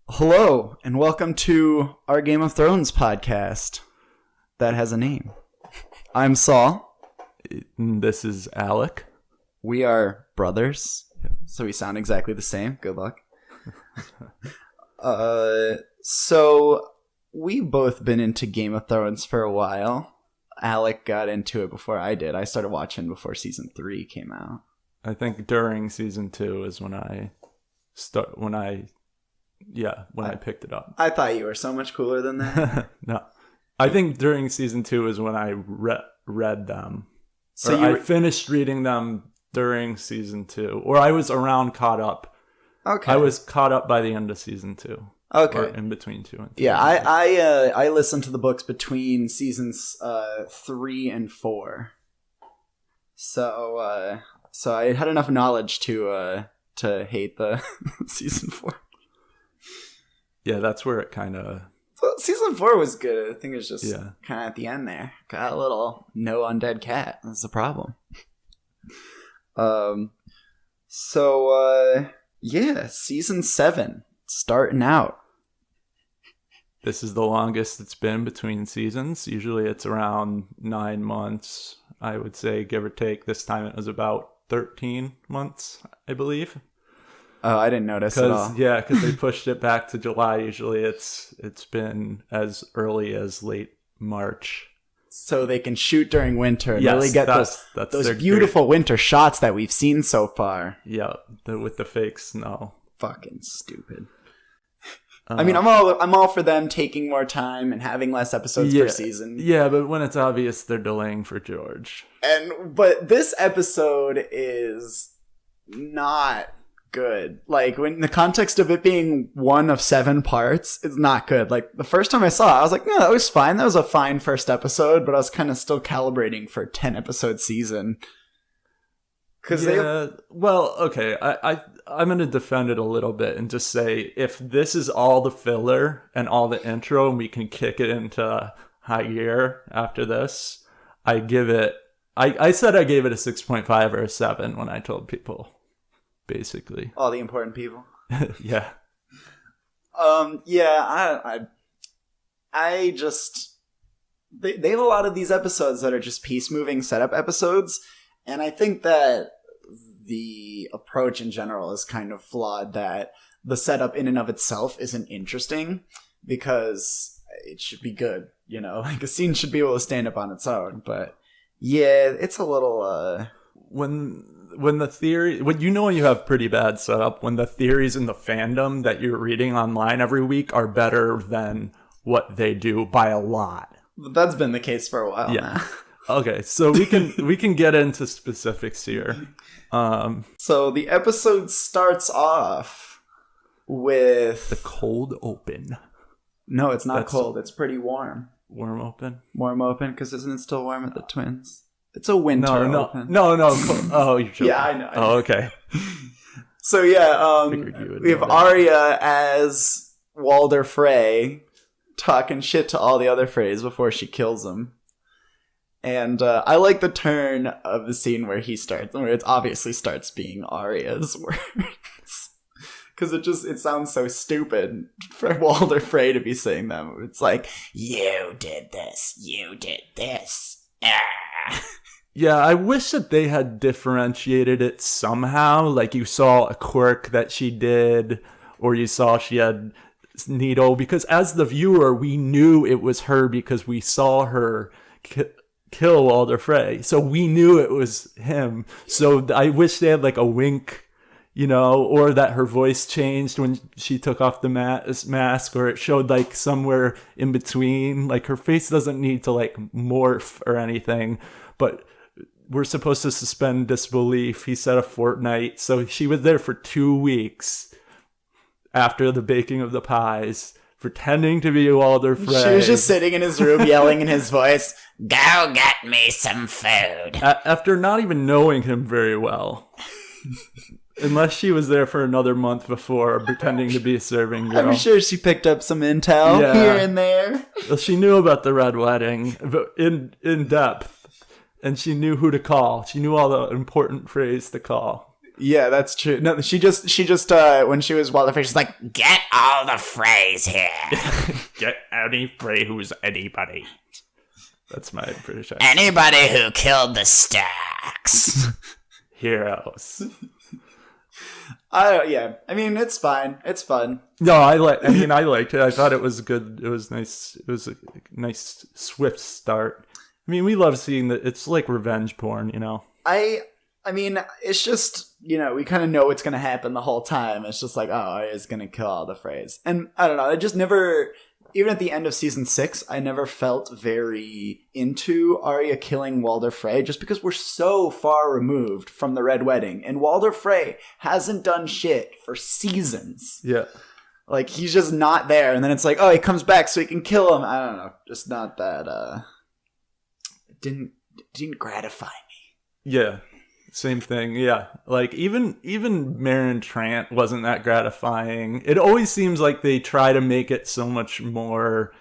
Hello, and welcome to our Game of Thrones podcast that has a name. I'm Saul. This is Alec. We are brothers, so we sound exactly the same. Good luck. So we've both been into Game of Thrones for a while. Alec got into it before I did. I started watching before season 3 came out. I think during season 2 is when I picked it up. I thought you were so much cooler than that. No. I think during season 2 is when I read them. So I finished reading them during season 2. Or I was around caught up. Okay. I was caught up by the end of season 2. Okay. Or in between 2 and 3. Yeah, I listened to the books between seasons 3 and 4. So I had enough knowledge to hate the season 4. Yeah, that's where it kind of... So season 4 was good. I think it was just kind of at the end there. Got a little no undead cat. That's the problem. Season 7 starting out. This is the longest it's been between seasons. Usually it's around 9 months, I would say, give or take. This time it was about 13 months, I believe. Oh, I didn't notice at all. Yeah, because they pushed it back to July. Usually it's been as early as late March. So they can shoot during winter and yes, really get those beautiful winter shots that we've seen so far. Yeah, with the fake snow. Fucking stupid. I mean, I'm all for them taking more time and having less episodes per season. Yeah, but when it's obvious they're delaying for George. But this episode is not good. Like, when the context of it being one of 7 parts, it's not good. Like, the first time I saw it, I was like, yeah, that was fine. That was a fine first episode, but I was kind of still calibrating for a 10-episode season. Well, okay, I'm going to defend it a little bit and just say, if this is all the filler and all the intro and we can kick it into high gear after this, I give it... I said I gave it a 6.5 or a 7 when I told people, basically. All the important people? Yeah. I just... They have a lot of these episodes that are just piece-moving setup episodes, and I think that the approach in general is kind of flawed, that the setup in and of itself isn't interesting, because it should be good, you know? Like, a scene should be able to stand up on its own, but yeah, it's a little... When you have pretty bad setup, when the theories in the fandom that you're reading online every week are better than what they do by a lot. That's been the case for a while now. Okay, so we can get into specifics here. So the episode starts off with... the cold open. No, it's not cold. It's pretty warm. Warm open? Warm open, because isn't it still warm at the Twins? It's a winter open. No. Oh, you're joking. Yeah, I know. Oh, okay. So we have Arya as Walder Frey talking shit to all the other Freys before she kills him. And I like the turn of the scene where it obviously starts being Arya's words. Because it sounds so stupid for Walder Frey to be saying them. It's like, you did this. Ah. Yeah, I wish that they had differentiated it somehow. Like, you saw a quirk that she did, or you saw she had needle. Because as the viewer, we knew it was her because we saw her kill Walder Frey. So we knew it was him. So I wish they had like a wink, or that her voice changed when she took off the mask, or it showed like somewhere in between. Like, her face doesn't need to like morph or anything, but we're supposed to suspend disbelief. He said a fortnight. So she was there for 2 weeks after the baking of the pies, pretending to be Walder Frey. She was just sitting in his room yelling in his voice, "Go get me some food." After not even knowing him very well. Unless she was there for another month before, pretending to be a serving girl. I'm sure she picked up some intel here and there. Well, she knew about the Red Wedding in depth. And she knew who to call. She knew all the important phrase to call. Yeah, that's true. No, she just when she was Walder Frey, she's like, "Get all the Freys here. Get any Frey who's anybody." That's my British accent. Anybody who killed the Stacks. Heroes. Yeah. I mean, it's fine. It's fun. No, I liked it. I thought it was good. It was nice. It was a nice, swift start. I mean, we love seeing that. It's like revenge porn, you know. I mean, it's just, you know, we kind of know what's going to happen the whole time. It's just like, oh, Arya's going to kill all the Freys. And I don't know. I just never, even at the end of season 6, I never felt very into Arya killing Walder Frey just because we're so far removed from the Red Wedding. And Walder Frey hasn't done shit for seasons. Yeah. Like, he's just not there. And then it's like, oh, he comes back so he can kill him. I don't know. Just not that, it didn't gratify me. Yeah. Same thing, yeah. Like, even Meryn Trant wasn't that gratifying. It always seems like they try to make it so much more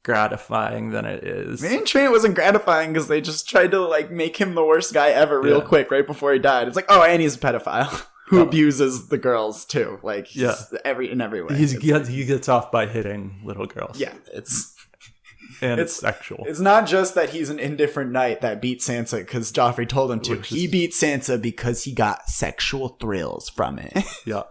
gratifying than it is. Meryn Trant wasn't gratifying because they just tried to, like, make him the worst guy ever real quick right before he died. It's like, oh, and he's a pedophile who abuses the girls, too. Like, in every way. He gets off by hitting little girls. Yeah, it's sexual. It's not just that he's an indifferent knight that beat Sansa because Joffrey told him to. He beat Sansa because he got sexual thrills from it. Yeah.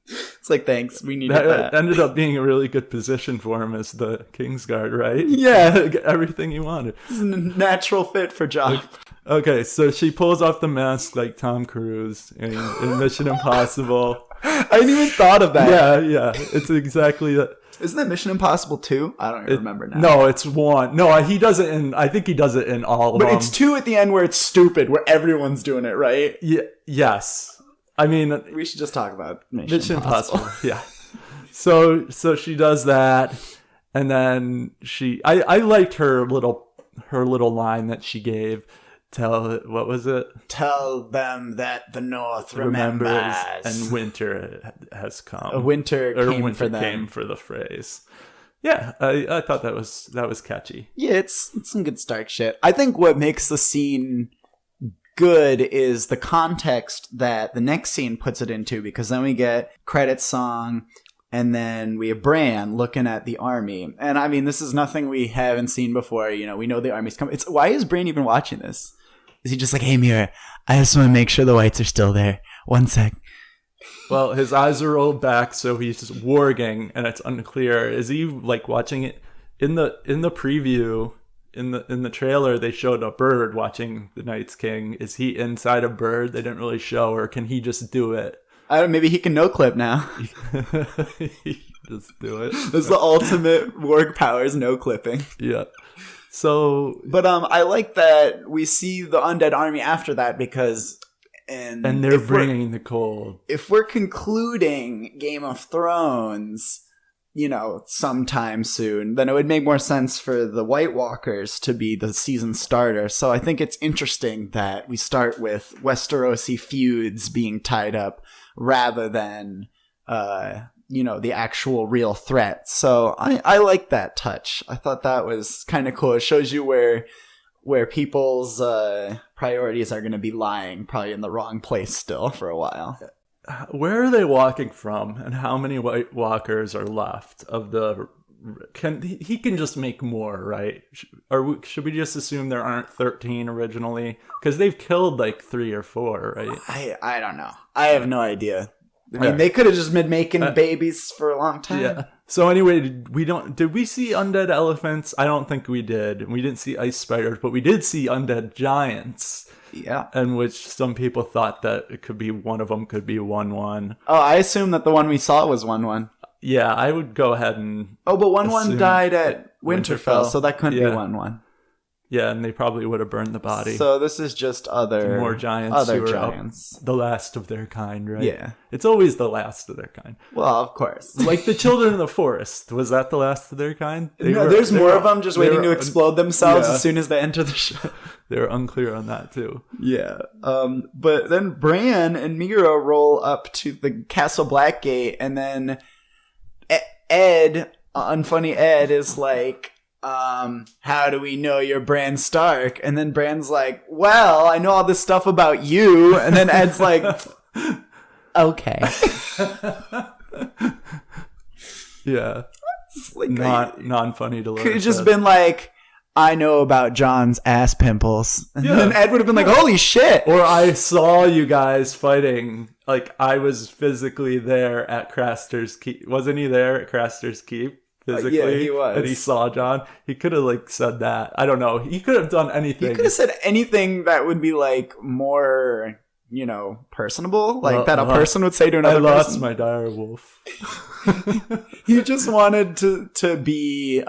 It's like, thanks, we needed that. It ended up being a really good position for him as the Kingsguard, right? Yeah. Everything he wanted. It's a natural fit for Joffrey. Okay, so she pulls off the mask like Tom Cruise in Mission Impossible. I hadn't even thought of that. Yeah. It's exactly that. Isn't that Mission Impossible 2? I don't even remember now. No, it's 1. No, he does it in... I think he does it in all of them. But it's 2 at the end where it's stupid, where everyone's doing it, right? Yeah. Yes. I mean... We should just talk about Mission Impossible. Yeah. So she does that, and then she... I liked her little line that she gave. What was it? Tell them that the North remembers. And winter has come. Winter came for them. Came for the phrase. Yeah, I thought that was catchy. Yeah, it's some good Stark shit. I think what makes the scene good is the context that the next scene puts it into, because then we get credits song, and then we have Bran looking at the army. And I mean, this is nothing we haven't seen before. You know, we know the army's coming. Why is Bran even watching this? Is he just like, hey, Mira, I just want to make sure the whites are still there. 1 sec. Well, his eyes are rolled back, so he's just warging, and it's unclear. Is he like watching it in the preview, in the trailer? They showed a bird watching the Night's King. Is he inside a bird? They didn't really show, or can he just do it? I don't. Maybe he can no clip now. He just do it. This is the ultimate warg powers, no clipping. Yeah. So, but I like that we see the undead army after that, because and they're bringing the cold. If we're concluding Game of Thrones, you know, sometime soon, then it would make more sense for the White Walkers to be the season starter. So I think it's interesting that we start with Westerosi feuds being tied up rather than you know, the actual real threat. So I like that touch. I thought that was kind of cool. It shows you where people's priorities are going to be lying, probably in the wrong place still for a while. Where are they walking from, and how many White Walkers are left of the... He can just make more, right? Or should we just assume there aren't 13 originally? Because they've killed like 3 or 4, right? I don't know. I have no idea. I mean, they could have just been making babies for a long time. Yeah. So anyway, did we see undead elephants? I don't think we did. We didn't see ice spiders, but we did see undead giants. Yeah. And which some people thought that it could be one of them could be 1-1. Oh, I assume that the one we saw was 1-1. Yeah, I would go ahead and... Oh, but 1-1 died at Winterfell, so that couldn't be 1-1. Yeah, and they probably would have burned the body. So this is just more giants. Other giants. The last of their kind, right? Yeah. It's always the last of their kind. Well, of course. Like the children of the forest. Was that the last of their kind? There's more of them just waiting to explode themselves as soon as they enter the show. They were unclear on that, too. Yeah. But then Bran and Mira roll up to the Castle Blackgate, and then Ed, unfunny Ed, is like... how do we know you're Bran Stark? And then Bran's like, well, I know all this stuff about you. And then Ed's like, okay. Yeah. It's like, non-funny to learn. Could have just been like, I know about John's ass pimples. And then Ed would have been like, holy shit. Or I saw you guys fighting. Like, I was physically there at Craster's Keep. Wasn't he there at Craster's Keep? Physically? Yeah, he was. And he saw John. He could have, like, said that. I don't know. He could have done anything. He could have said anything that would be, like, more, you know, personable. Like, that a person would say to another person. I lost my dire wolf. He just wanted to be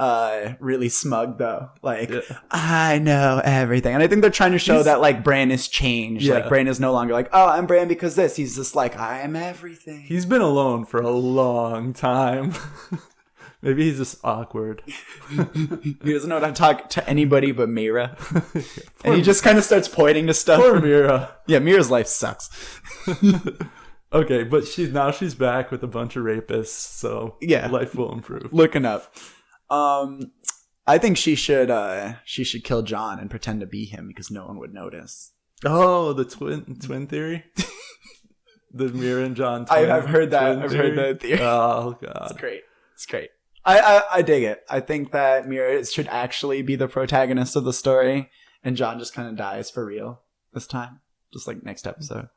really smug, though. Like, I know everything. And I think they're trying to show that, like, Bran has changed. Yeah. Like, Bran is no longer like, oh, I'm Bran because this. He's just like, I am everything. He's been alone for a long time. Maybe he's just awkward. He doesn't know how to talk to anybody but Mira. And he just kind of starts pointing to stuff. Poor Mira. Yeah, Mira's life sucks. Okay, but she's back with a bunch of rapists, so life will improve. Looking up. I think she should kill John and pretend to be him because no one would notice. Oh, the twin theory? The Mira and John twin. I've heard that. I've heard that theory. Oh god. It's great. I dig it. I think that Mira should actually be the protagonist of the story, and John just kind of dies for real this time, just like next episode.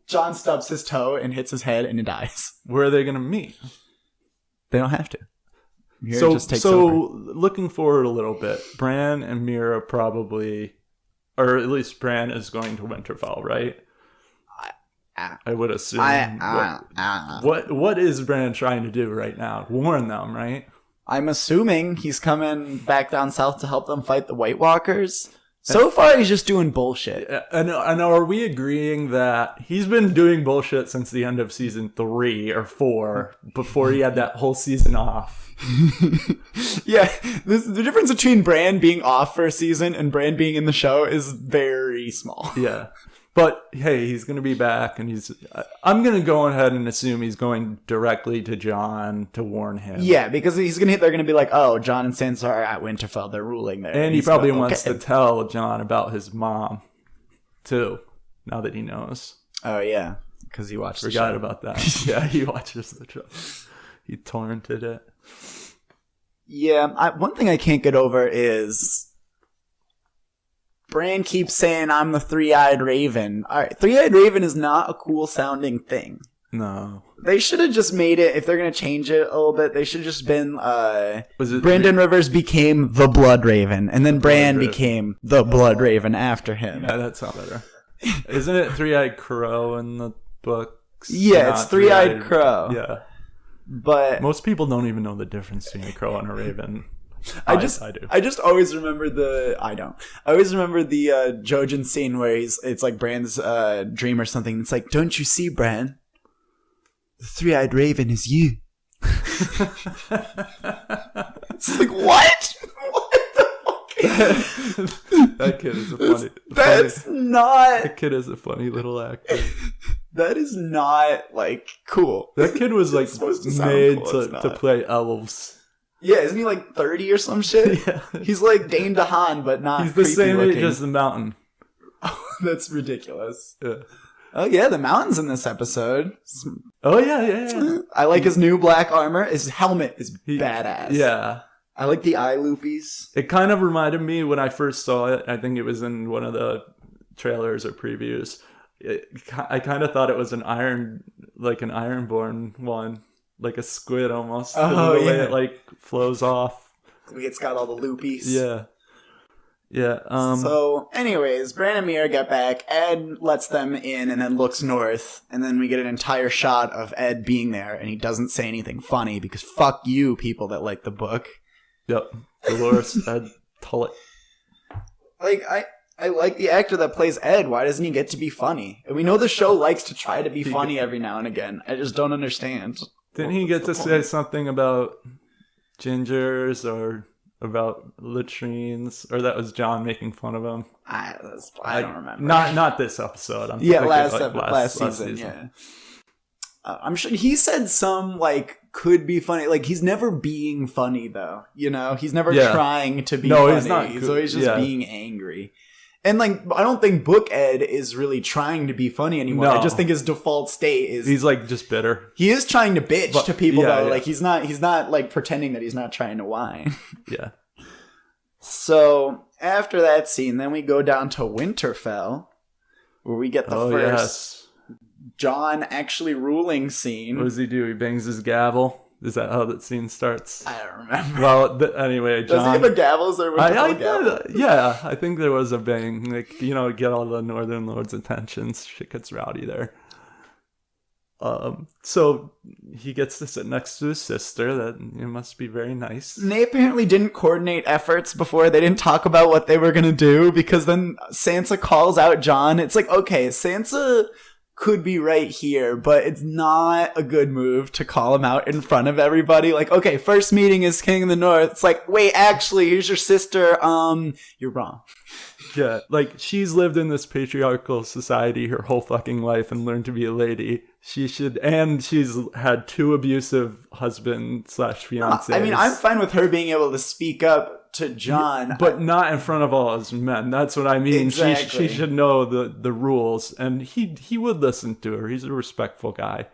John stubs his toe and hits his head, and he dies. Where are they going to meet? They don't have to. Mira just takes over. Looking forward a little bit, Bran and Mira probably, or at least Bran is going to Winterfell, right? I would assume. What is Bran trying to do right now? Warn them, right? I'm assuming he's coming back down south to help them fight the White Walkers. So far, he's just doing bullshit. And are we agreeing that he's been doing bullshit since the end of season 3 or 4, before he had that whole season off? Yeah, the difference between Bran being off for a season and Bran being in the show is very small. Yeah. But, hey, he's going to be back, and I'm going to go ahead and assume he's going directly to Jon to warn him. Yeah, because they're going to be like, oh, Jon and Sansa are at Winterfell, they're ruling there. And he probably wants to tell Jon about his mom, too, now that he knows. Oh, yeah, because he watched the show. Forgot about that. Yeah, he watches the show. He torrented it. Yeah, one thing I can't get over is Bran keeps saying, I'm the three-eyed raven. All right, three-eyed raven is not a cool-sounding thing. No. They should have just made it, if they're going to change it a little bit, they should have just been, Brandon Rivers became the Blood Raven, and then Bran became the Blood Raven after him. Yeah, that sounds better. Isn't it Three-Eyed Crow in the books? Yeah, it's Three-Eyed Crow. Yeah. But most people don't even know the difference between a crow and a raven. I do. I just always remember I always remember the Jojen scene where it's like Bran's dream or something. It's like, don't you see, Bran? The three-eyed raven is you. It's like, what? What the fuck? That kid is a funny. That kid is a funny little actor. That is not like cool. That kid was like made to play elves. Yeah, isn't he like 30 or some shit? Yeah. He's like Dane DeHaan, but not. He's the same age as the Mountain. Oh, that's ridiculous. Yeah. Oh yeah, the Mountain's in this episode. Oh yeah. I like his new black armor. His helmet is badass. Yeah. I like the eye loopies. It kind of reminded me when I first saw it. I think it was in one of the trailers or previews. I kind of thought it was an Ironborn one. Like a squid almost. Oh, the way it like flows off. It's got all the loopies. Yeah. Yeah. So, anyways, Bran and Mira get back. Ed lets them in and then looks north. And then we get an entire shot of Ed being there. And he doesn't say anything funny because fuck you, people that like the book. Yep. Dolores Ed Tullet. Like, I like the actor that plays Ed. Why doesn't he get to be funny? And we know the show likes to try to be funny every now and again. I just don't understand. Didn't he get to say something about gingers or about latrines? Or that was John making fun of him? I don't remember. Not this episode. Last season, yeah. I'm sure he said some, like, could be funny. Like, he's never being funny, though. You know? He's never trying to be funny. He's not. He's always just being angry. And, like, I don't think Book Ed is really trying to be funny anymore. No. I just think his default state is... He's, like, just bitter. He is trying to bitch to people, though. Yeah. Like, he's not, like, pretending that he's not trying to whine. Yeah. So, after that scene, then we go down to Winterfell, where we get the first Jon actually ruling scene. What does he do? He bangs his gavel? Is that how that scene starts? I don't remember. Well, anyway, Jon... Does he have a gavel? Is there a gavel? Yeah, I think there was a bang. Like, you know, get all the Northern Lords' attention. Shit gets rowdy there. So he gets to sit next to his sister. That must be very nice. And they apparently didn't coordinate efforts before. They didn't talk about what they were going to do, because then Sansa calls out Jon. It's like, okay, Sansa could be right here, but it's not a good move to call him out in front of everybody. Like, okay, first meeting is King of the North. It's like, wait, actually, here's your sister. You're wrong. Yeah, like, she's lived in this patriarchal society her whole fucking life and learned to be a lady. She's had 2 abusive husband/fiancés. I mean, I'm fine with her being able to speak up to Jon. But not in front of all his men. That's what I mean. Exactly. She should know the rules. And he would listen to her. He's a respectful guy.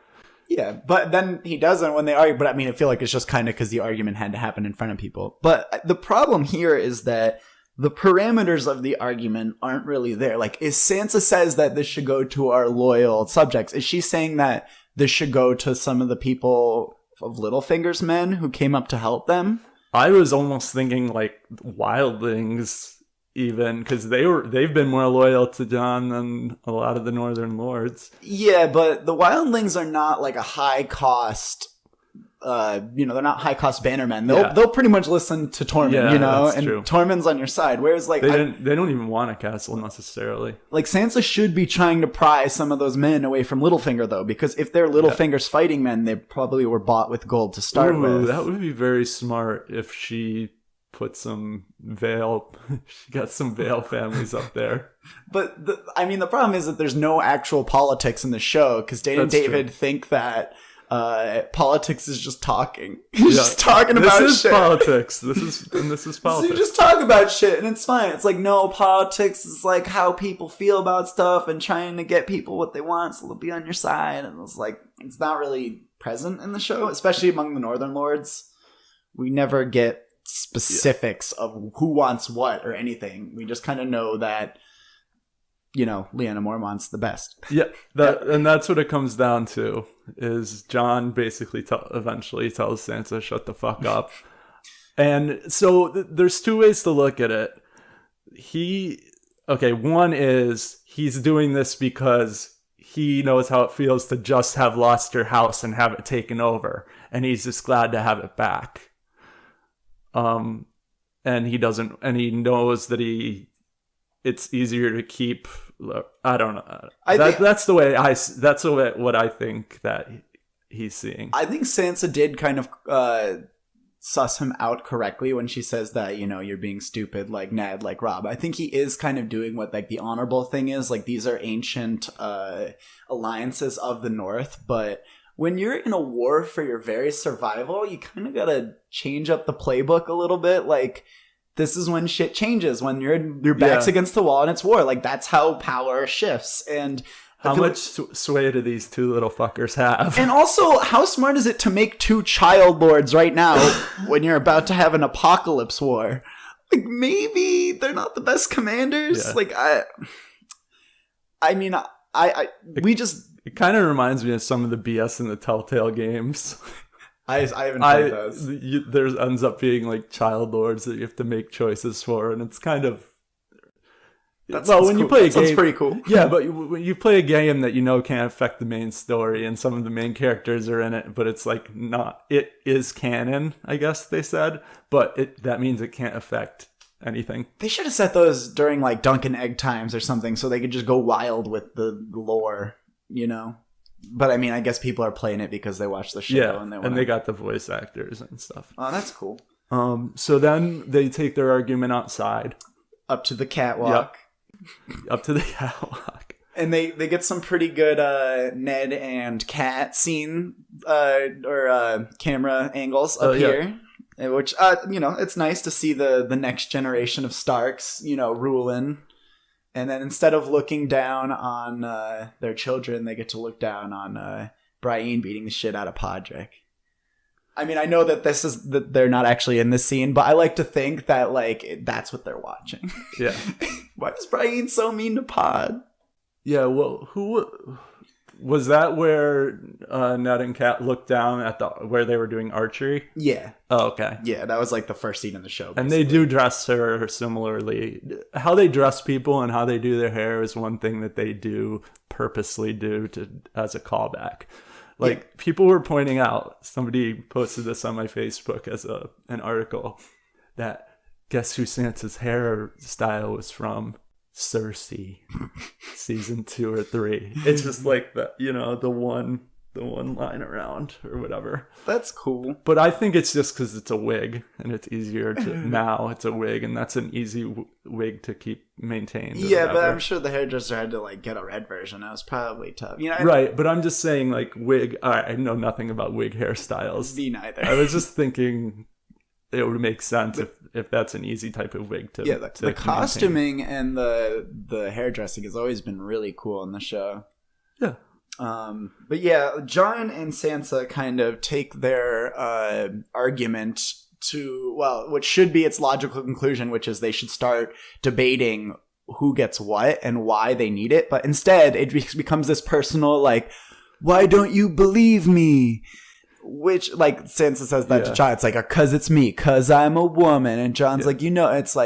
Yeah, but then he doesn't when they argue. But I mean, I feel like it's just kind of because the argument had to happen in front of people. But the problem here is that the parameters of the argument aren't really there. Like, if Sansa says that this should go to our loyal subjects, is she saying that this should go to some of the people of Littlefinger's men who came up to help them? I was almost thinking, like, wildlings, even, because they've been more loyal to Jon than a lot of the Northern Lords. Yeah, but the wildlings are not, like, a high-cost... they're not high-cost bannermen. They'll pretty much listen to Tormund, and true. Tormund's on your side. Whereas, like, they don't even want a castle necessarily. Like, Sansa should be trying to pry some of those men away from Littlefinger, though, because if they're Littlefinger's fighting men, they probably were bought with gold to start with. That would be very smart if she put some Vale. She got some Vale families up there. But the problem is that there's no actual politics in the show, because Dana and David think that politics is just talking. Just talking about shit. This is politics. This is politics. So you just talk about shit and it's fine. It's like, no, politics is like how people feel about stuff and trying to get people what they want so they'll be on your side. And it's like, it's not really present in the show, especially among the Northern Lords. We never get specifics of who wants what or anything. We just kind of know that, Lyanna Mormont's the best. Yeah, and that's what it comes down to, is Jon basically eventually tells Sansa, shut the fuck up. And so there's 2 ways to look at it. One is he's doing this because he knows how it feels to just have lost her house and have it taken over. And he's just glad to have it back. And he knows that it's easier to keep. I don't know. That's what I think that he's seeing. I think Sansa did kind of suss him out correctly when she says that, you're being stupid like Ned, like Robb. I think he is kind of doing what, like, the honorable thing is. Like, these are ancient alliances of the North, but when you're in a war for your very survival, you kind of gotta change up the playbook a little bit. Like, this is when shit changes, when your back's against the wall and it's war. Like, that's how power shifts. And how much sway do these 2 little fuckers have? And also, how smart is it to make 2 child lords right now when you're about to have an apocalypse war? Like, maybe they're not the best commanders. Yeah. Like, It kind of reminds me of some of the BS in the Telltale games. I haven't played those. There ends up being, like, child lords that you have to make choices for, and it's kind of... You play a game... Sounds pretty cool. Yeah, but when you play a game that can't affect the main story, and some of the main characters are in it, but it's, like, not... It is canon, I guess they said, but that means it can't affect anything. They should have set those during, like, Dunk and Egg times or something, so they could just go wild with the lore, But I guess people are playing it because they watch the show. Yeah, and they got the voice actors and stuff. Oh, that's cool. So then they take their argument outside. Up to the catwalk. Yep. Up to the catwalk. And they get some pretty good Ned and Cat scene camera angles up here, which it's nice to see the next generation of Starks, ruling. And then instead of looking down on their children, they get to look down on Brienne beating the shit out of Podrick. I mean, I know that that they're not actually in this scene, but I like to think that that's what they're watching. Yeah. Why is Brienne so mean to Pod? Yeah. Well, who was that? Where Ned and Kat looked down at where they were doing archery? Yeah. Oh, okay. Yeah, that was the first scene in the show. Basically. And they do dress her similarly. How they dress people and how they do their hair is one thing that they do purposely do as a callback. People were pointing out, somebody posted this on my Facebook as an article, that guess who Sansa's hairstyle was from? Cersei, season 2 or 3. It's just the one line around or whatever. That's cool. But I think it's just because it's a wig and it's easier to now it's a wig and that's an easy wig to keep maintained. Yeah, but I'm sure the hairdresser had to get a red version. That was probably tough. Right, but I'm just saying wig. I know nothing about wig hairstyles. Me neither. I was just thinking it would make sense if that's an easy type of wig to the costuming and the hairdressing has always been really cool in the show. Yeah. But yeah, Jon and Sansa kind of take their argument to, what should be its logical conclusion, which is they should start debating who gets what and why they need it. But instead, it becomes this personal, why don't you believe me? Which, Sansa says that to Jon. It's cause it's me, cause I'm a woman. And Jon's it's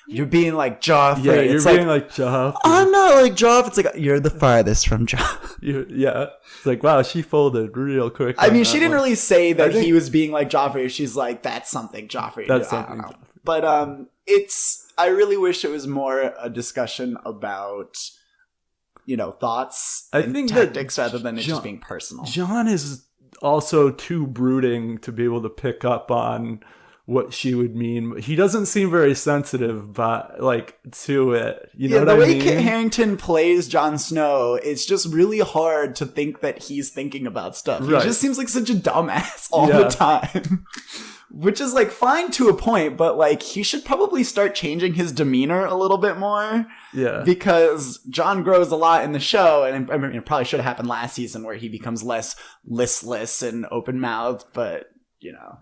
you're being like Joffrey. Yeah, you're being like Joffrey. I'm not like Joffrey. It's you're the farthest from Joffrey. Yeah. It's wow, she folded real quick. I mean, she didn't really say that he was being like Joffrey. She's that's something Joffrey did. I don't know. But I really wish it was more a discussion about thoughts and tactics rather than it just being personal. Jon is also too brooding to be able to pick up on what she would mean. He doesn't seem very sensitive, but to it. You know what I mean? The way Kit Harington plays Jon Snow, it's just really hard to think that he's thinking about stuff. Right. He just seems like such a dumbass all the time. Which is fine to a point, but he should probably start changing his demeanor a little bit more. Yeah. Because Jon grows a lot in the show, and I mean, it probably should have happened last season where he becomes less listless and open-mouthed, but,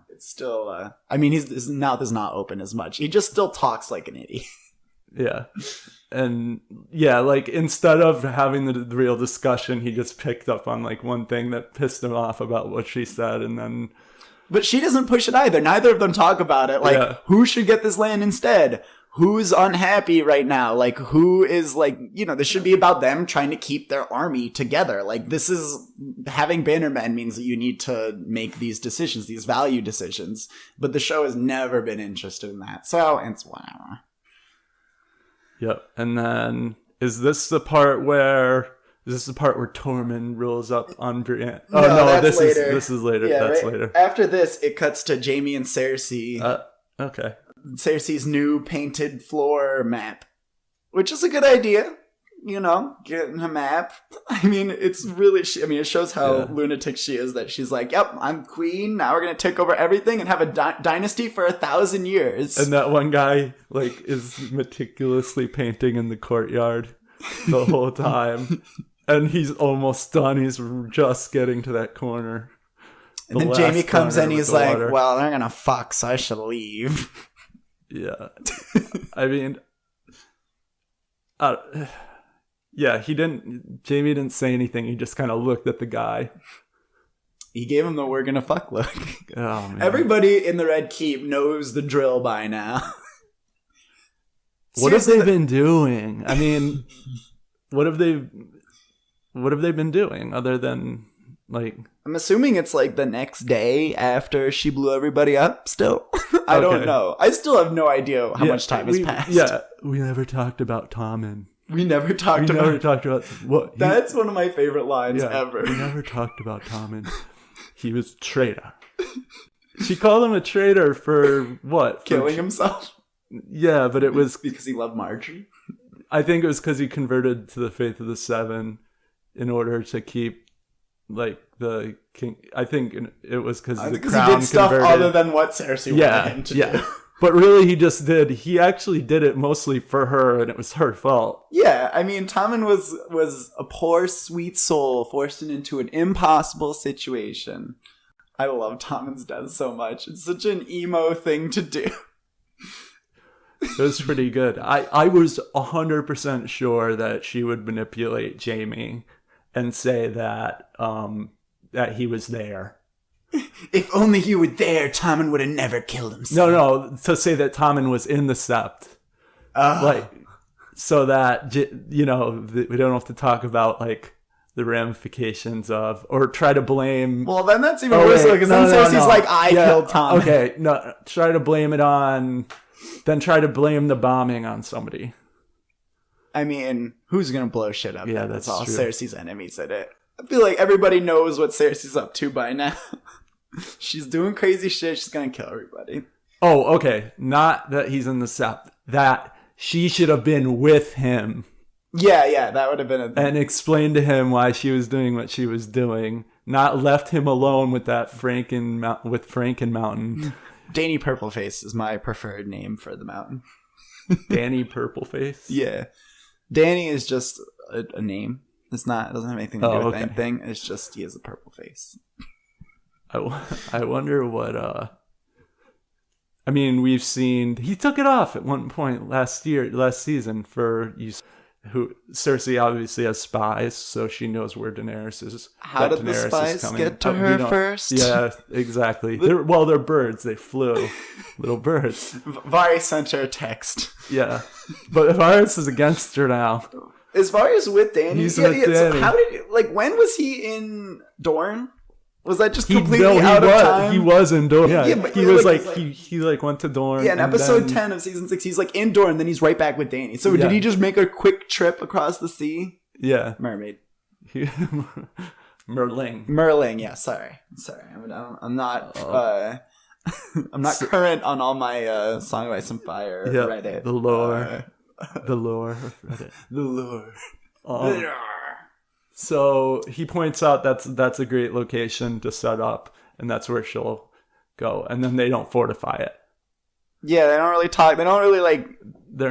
it's still, his mouth is not open as much. He just still talks like an idiot. Yeah. And instead of having the real discussion, he just picked up on one thing that pissed him off about what she said, and then... But she doesn't push it either. Neither of them talk about it. Who should get this land instead? Who's unhappy right now? Who is this should be about them trying to keep their army together. This is having bannermen means that you need to make these decisions, these value decisions. But the show has never been interested in that. So it's whatever. Yep. And then is this the part where Tormund rolls up on Brienne? Oh no, this is later. Yeah, that's later. After this, it cuts to Jaime and Cersei. Okay. Cersei's new painted floor map, which is a good idea. Getting a map. I mean, it's really. It shows how lunatic she is. That she's "Yep, I'm queen. Now we're gonna take over everything and have a dynasty for 1,000 years." And that one guy is meticulously painting in the courtyard the whole time. And he's almost done. He's just getting to that corner. And then Jaime comes in. He's like, well, they're going to fuck, so I should leave. Yeah. I mean, Jaime didn't say anything. He just kind of looked at the guy. He gave him the we're going to fuck look. Oh, man. Everybody in the Red Keep knows the drill by now. What have they been doing? I mean, what have they been doing other than I'm assuming it's the next day after she blew everybody up still. I don't know. I still have no idea how much time has passed. Yeah, we never talked about Tommen. We never talked about what. That's one of my favorite lines ever. We never talked about Tommen. He was a traitor. She called him a traitor for what? Killing himself? Yeah, but it was because he loved Marjorie. I think it was because he converted to the faith of the Seven in order to keep like the king. I think it was because the because crown he did stuff converted. other than what Cersei wanted him to do. But really, he actually did it mostly for her, and it was her fault. Yeah, I mean, Tommen was a poor, sweet soul forced into an impossible situation. I love Tommen's death so much. It's such an emo thing to do. It was pretty good. I was 100% sure that she would manipulate Jaime and say that that he was there. If only you were there, Tommen would have never killed himself. No, to say that Tommen was in the sept. Like, so that, we don't have to talk about, like, the ramifications of, or try to blame... Well, then that's even worse, because then Cersei's like, I killed Tommen. Okay, no, try to blame it on... Then try to blame the bombing on somebody. I mean, who's going to blow shit up? Yeah, that's all true. Cersei's enemies in it. I feel like everybody knows what Cersei's up to by now. She's doing crazy shit. She's going to kill everybody. Oh, okay. Not that he's in the sept. That she should have been with him. Yeah, that would have been and explained to him why she was doing what she was doing. Not left him alone with that Franken Mountain. Danny Purpleface is my preferred name for the mountain. Danny Purpleface? Yeah. Danny is just a name. It doesn't have anything to do with anything. It's just he has a purple face. I wonder what I mean, we've seen he took it off at one point last season for Cersei obviously has spies, so she knows where Daenerys is. How did the spies get to her first? Yeah, exactly. They're birds. They flew. Little birds. Varys sent her a text. Yeah. But Varys is against her now. Is Varys with Dany? He's with Dany. So how did when was he in Dorne? Was that just completely out of time? He was in Dorne. Yeah, but he was he went to Dorne. Yeah, in episode 10 of season 6, he's like in Dorne, then he's right back with Dany. So did he just make a quick trip across the sea? Yeah. Mermaid. Merling. Yeah. Sorry. I'm not. I'm not current on all my Song of Ice and Fire Reddit. The lore. The lore of Reddit. The lore. So he points out that's a great location to set up, and that's where she'll go. And then they don't fortify it. Yeah, they don't really talk. They don't really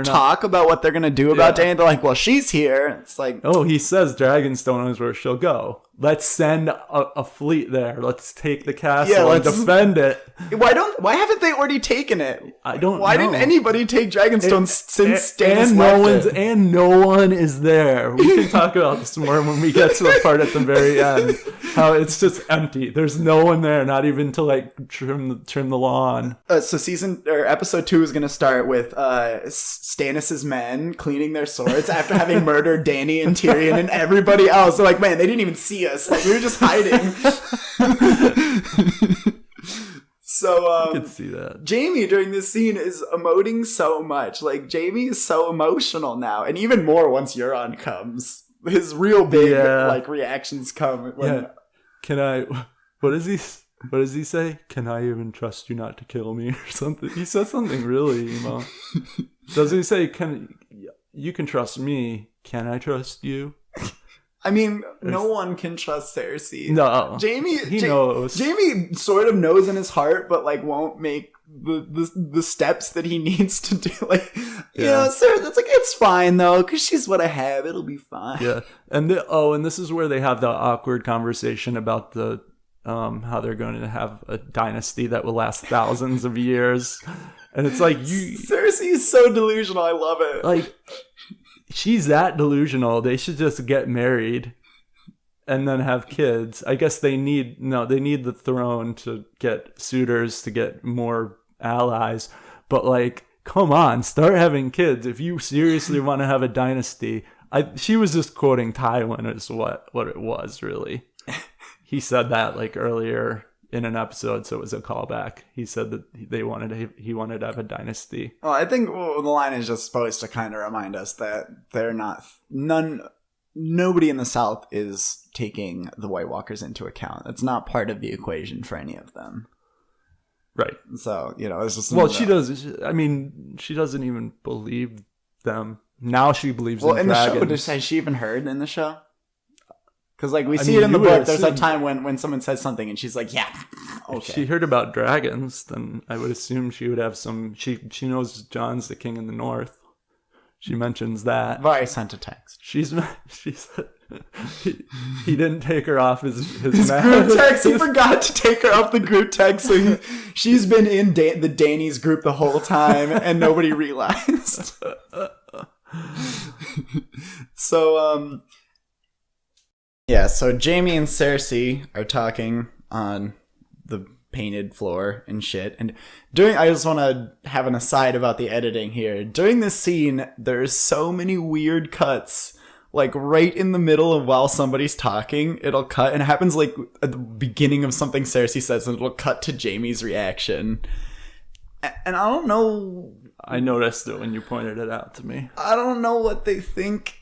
talk about what they're gonna do about Dany. They're like, "Well, she's here." It's like, oh, he says Dragonstone is where she'll go. Let's send a fleet there. Let's take the castle and defend it. Why haven't they already taken it? I don't know. Why didn't anybody take Dragonstone since Stannis left it? And no one is there. We can talk about this more when we get to the part at the very end. How it's just empty. There's no one there, not even to trim the lawn. So episode 2 is going to start with Stannis' men cleaning their swords after having murdered Dany and Tyrion and everybody else. They're like, man, they didn't even see us. We were just hiding. So I could see that. Jaime during this scene is emoting so much. Jaime is so emotional now, and even more once Euron comes. His real big reactions come when. Can I? What does he say? Can I even trust you not to kill me or something? He says something really emo. Does he say, you can trust me? Can I trust you? I mean, no one can trust Cersei. No. He knows. Jaime sort of knows in his heart, but won't make the steps that he needs to do. Sarah, that's it's fine though, because she's what I have. It'll be fine. Yeah. And this is where they have the awkward conversation about the how they're going to have a dynasty that will last thousands of years. And it's Cersei is so delusional. I love it. She's that delusional. They should just get married and then have kids. I guess they need the throne to get suitors, to get more allies. But come on, start having kids if you seriously want to have a dynasty. She was just quoting Tywin as what it was, really. He said that earlier in an episode, so it was a callback. He said that he wanted to have a dynasty. Well, I think the line is just supposed to kind of remind us that nobody in the South is taking the White Walkers into account. It's not part of the equation for any of them. Right. So, it's just... Well, she does. I mean, she doesn't even believe them. Now she believes in dragons. The show, has she even heard in the show? Because, like, we see it in the book. There's that time when someone says something and she's like, yeah, okay. If she heard about dragons, then I would assume she would have some... She knows John's the king in the north. She mentions that. Vari sent a text. She's he didn't take her off his group text. He forgot to take her off the group text. So she's been in the Danny's group the whole time and nobody realized. So, yeah, so Jamie and Cersei are talking on the painted floor and shit. And I just want to have an aside about the editing here. During this scene, there's so many weird cuts. Like, right in the middle of while somebody's talking, it'll cut. And it happens, like, at the beginning of something Cersei says, and it'll cut to Jamie's reaction. And I don't know... I noticed it when you pointed it out to me. I don't know what they think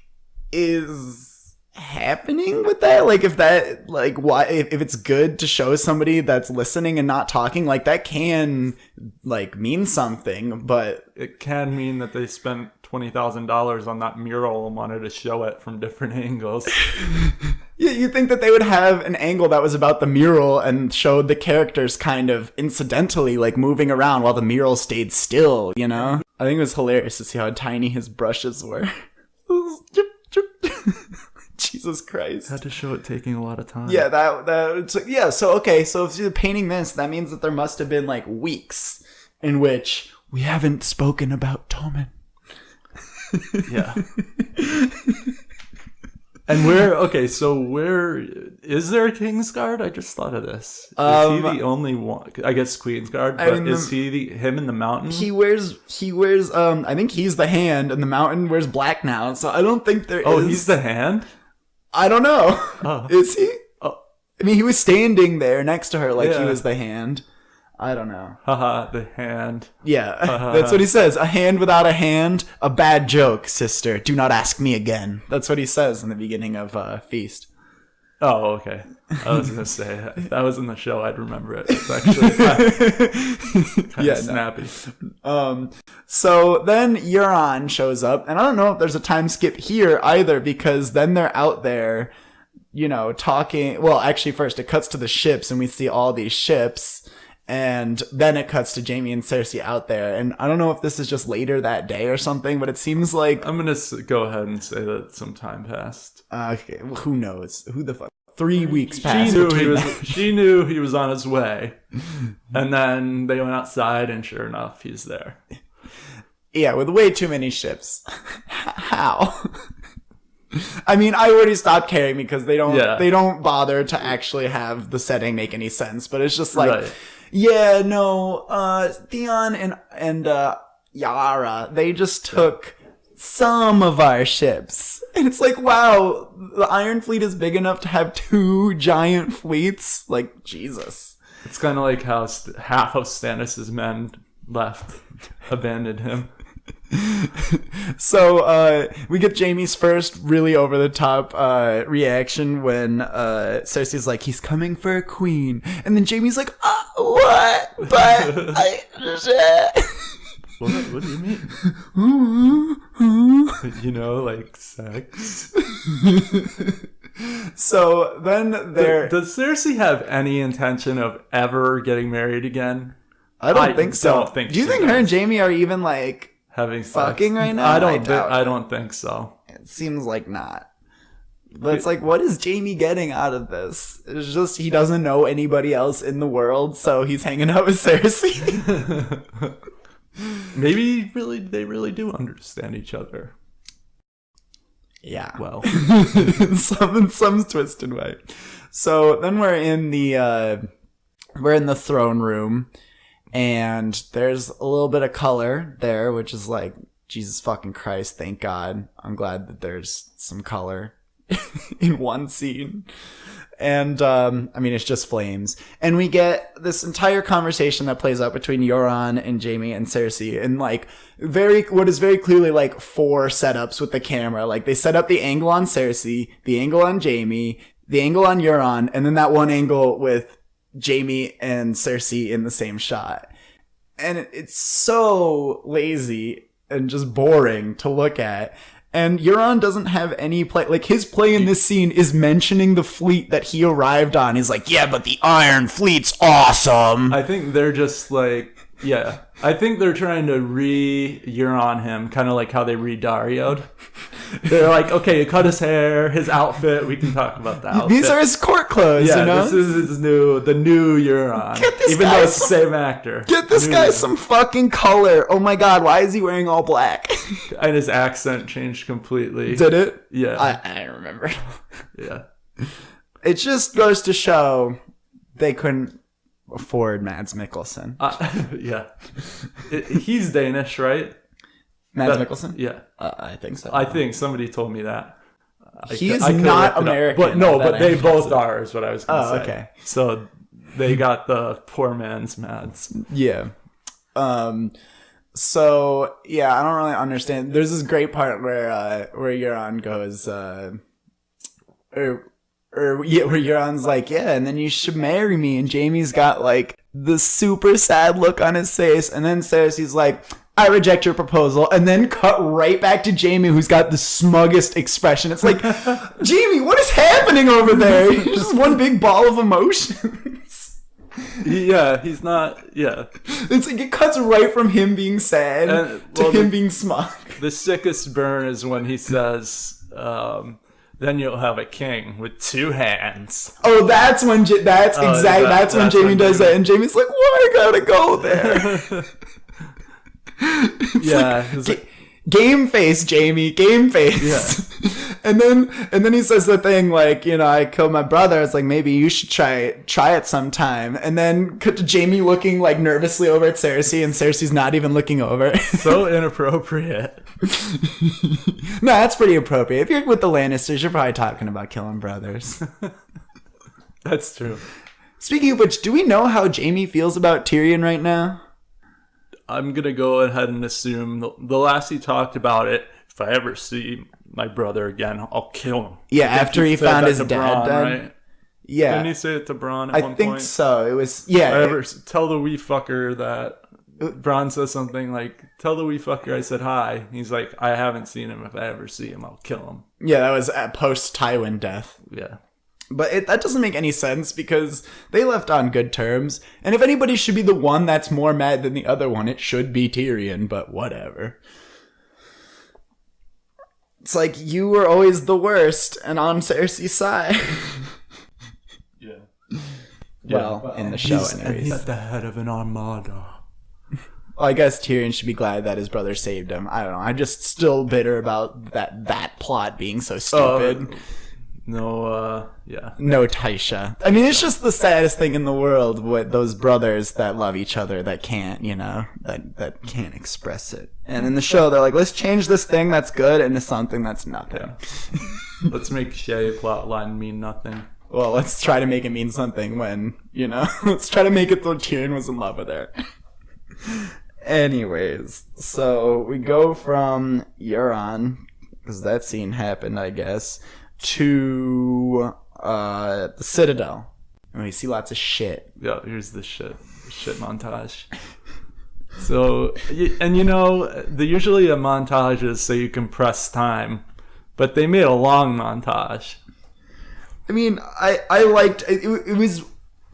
is happening with that. Like, if that, like, why, if it's good to show somebody that's listening and not talking, like, that can, like, mean something, but... It can mean that they spent $20,000 on that mural and wanted to show it from different angles. Yeah, you'd think that they would have an angle that was about the mural and showed the characters kind of incidentally, like, moving around while the mural stayed still, you know? I think it was hilarious to see how tiny his brushes were. Jesus Christ. Had to show it taking a lot of time. Yeah, so if you're painting this, that means that there must have been, like, weeks in which we haven't spoken about Tommen. Yeah. And where is there a Kingsguard? I just thought of this. Is he the only one? I guess Queensguard, but is he him in the mountain? He wears I think he's the hand, and the mountain wears black now, so I don't think there is. Oh, he's the hand? I don't know. Oh. Is he? Oh. I mean, he was standing there next to her like he was the hand. I don't know. Haha, the hand. Yeah, that's what he says. A hand without a hand, a bad joke, sister. Do not ask me again. That's what he says in the beginning of Feast. Oh, okay. I was going to say, if that was in the show, I'd remember it. It's actually kind of snappy. So then Euron shows up, and I don't know if there's a time skip here either, because then they're out there, you know, talking. Well, actually, first it cuts to the ships, and we see all these ships. And then it cuts to Jamie and Cersei out there. And I don't know if this is just later that day or something, but it seems like... I'm going to go ahead and say that some time passed. Okay, well, who knows? Who the fuck? 3 weeks passed. She knew he was on his way. And then they went outside, and sure enough, he's there. Yeah, with way too many ships. How? I mean, I already stopped caring because they don't bother to actually have the setting make any sense. But it's just like... Right. Yeah, no, Theon and Yara, they just took some of our ships. And it's like, wow, the Iron Fleet is big enough to have 2 giant fleets? Like, Jesus. It's kind of like how half of Stannis' men left, abandoned him. So we get Jamie's first really over the top reaction when Cersei's like, he's coming for a queen, and then Jamie's like, what? But what do you mean? You know, like sex. So then does Cersei have any intention of ever getting married again? I don't think so. Do you think her and Jamie are even like having fucking right now? I don't think so. It seems like not. But it's like, what is Jamie getting out of this? It's just he doesn't know anybody else in the world, so he's hanging out with Cersei. Maybe they really do understand each other. Yeah. Well, in some twisted way. So then we're in the throne room. And there's a little bit of color there, which is like, Jesus fucking Christ, thank God. I'm glad that there's some color in one scene. And, I mean, it's just flames. And we get this entire conversation that plays out between Euron and Jamie and Cersei. And, like, what is very clearly, like, 4 setups with the camera. Like, they set up the angle on Cersei, the angle on Jamie, the angle on Euron, and then that one angle with Jamie and Cersei in the same shot. And it's so lazy and just boring to look at. And Euron doesn't have any play. Like, his play in this scene is mentioning the fleet that he arrived on. He's like, yeah, but the Iron Fleet's awesome. I think they're just like, yeah. I think they're trying to Euron him, kind of like how they Dario'd. They're like, okay, you cut his hair, his outfit. We can talk about the outfit. These are his court clothes, you know? This is the new Euron. Even though it's the same actor. Get this guy some fucking color. Oh my god, why is he wearing all black? And his accent changed completely. Did it? Yeah. I remember. Yeah. It just goes to show they couldn't afford Mads Mikkelsen. Yeah. He's Danish, right? Mads Mikkelsen? Yeah. I think so. I think somebody told me that. He's not American. But they both are, is what I was going to say. Okay. So they got the poor man's Mads. Yeah. So, yeah, I don't really understand. There's this great part where Euron goes, where Euron's like, yeah, and then you should marry me. And Jaime's got, like, the super sad look on his face. And then Cersei's like, I reject your proposal. And then cut right back to Jaime, who's got the smuggest expression. It's like, Jaime, what is happening over there? He's just one big ball of emotions. Yeah, he's not, yeah. It's like, it cuts right from him being sad to him being smug. The sickest burn is when he says, then you'll have a king with two hands. Oh, that's when that's when Jaime does that, and Jaime's like, "Why I gotta go there?" It's like, game face, Jaime, game face. Yeah. and then he says the thing like, you know, I killed my brother. It's like, maybe you should try it sometime. And then cut to Jaime looking like nervously over at Cersei, and Cersei's not even looking over. So inappropriate. No, that's pretty appropriate. If you're with the Lannisters, you're probably talking about killing brothers. That's true. Speaking of which, do we know how Jaime feels about Tyrion right now? I'm going to go ahead and assume the last he talked about it, if I ever see my brother again, I'll kill him. Yeah, after he found his dad dead. Right? Yeah. Didn't he say it to Bronn at one point? I think so. It was, yeah. Tell the wee fucker that Bronn says something like, tell the wee fucker I said hi. He's like, I haven't seen him. If I ever see him, I'll kill him. Yeah, that was at post-Tywin death. Yeah. But that doesn't make any sense because they left on good terms. And if anybody should be the one that's more mad than the other one, it should be Tyrion, but whatever. It's like, you were always the worst and on Cersei's side. Yeah. Well, in the show anyways. He's the head of an armada. Well, I guess Tyrion should be glad that his brother saved him. I don't know. I'm just still bitter about that plot being so stupid. No Tysha. I mean, it's just the saddest thing in the world with those brothers that love each other that can't, you know, that can't express it. And in the show, they're like, let's change this thing that's good into something that's nothing. Yeah. Let's make Shay plotline mean nothing. Well, let's try to make it mean something when, you know, let's try to make it so Tyrion was in love with her. Anyways, so we go from Euron, because that scene happened, I guess, to the Citadel. And we see lots of shit. Yeah, here's the shit montage. So, and you know, usually a montage is so you can press time, but they made a long montage. I mean, I liked it. It was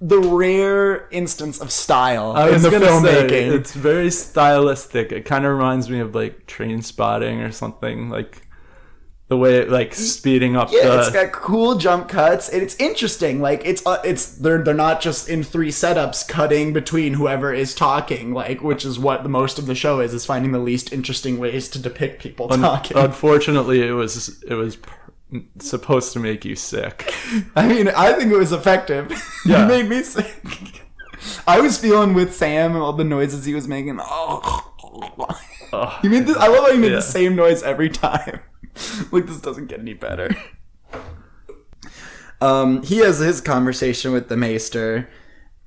the rare instance of style in the filmmaking. It's very stylistic. It kind of reminds me of like Train Spotting or something, like the way it like speeding up. Yeah, it's got cool jump cuts. And it's interesting. Like they're not just in three setups cutting between whoever is talking, like, which is what the most of the show is finding the least interesting ways to depict people talking. Unfortunately, it was supposed to make you sick. I mean, I think it was effective. Yeah. It made me sick. I was feeling with Sam and all the noises he was making. He made I love how he made the same noise every time. Like, this doesn't get any better. He has his conversation with the Maester,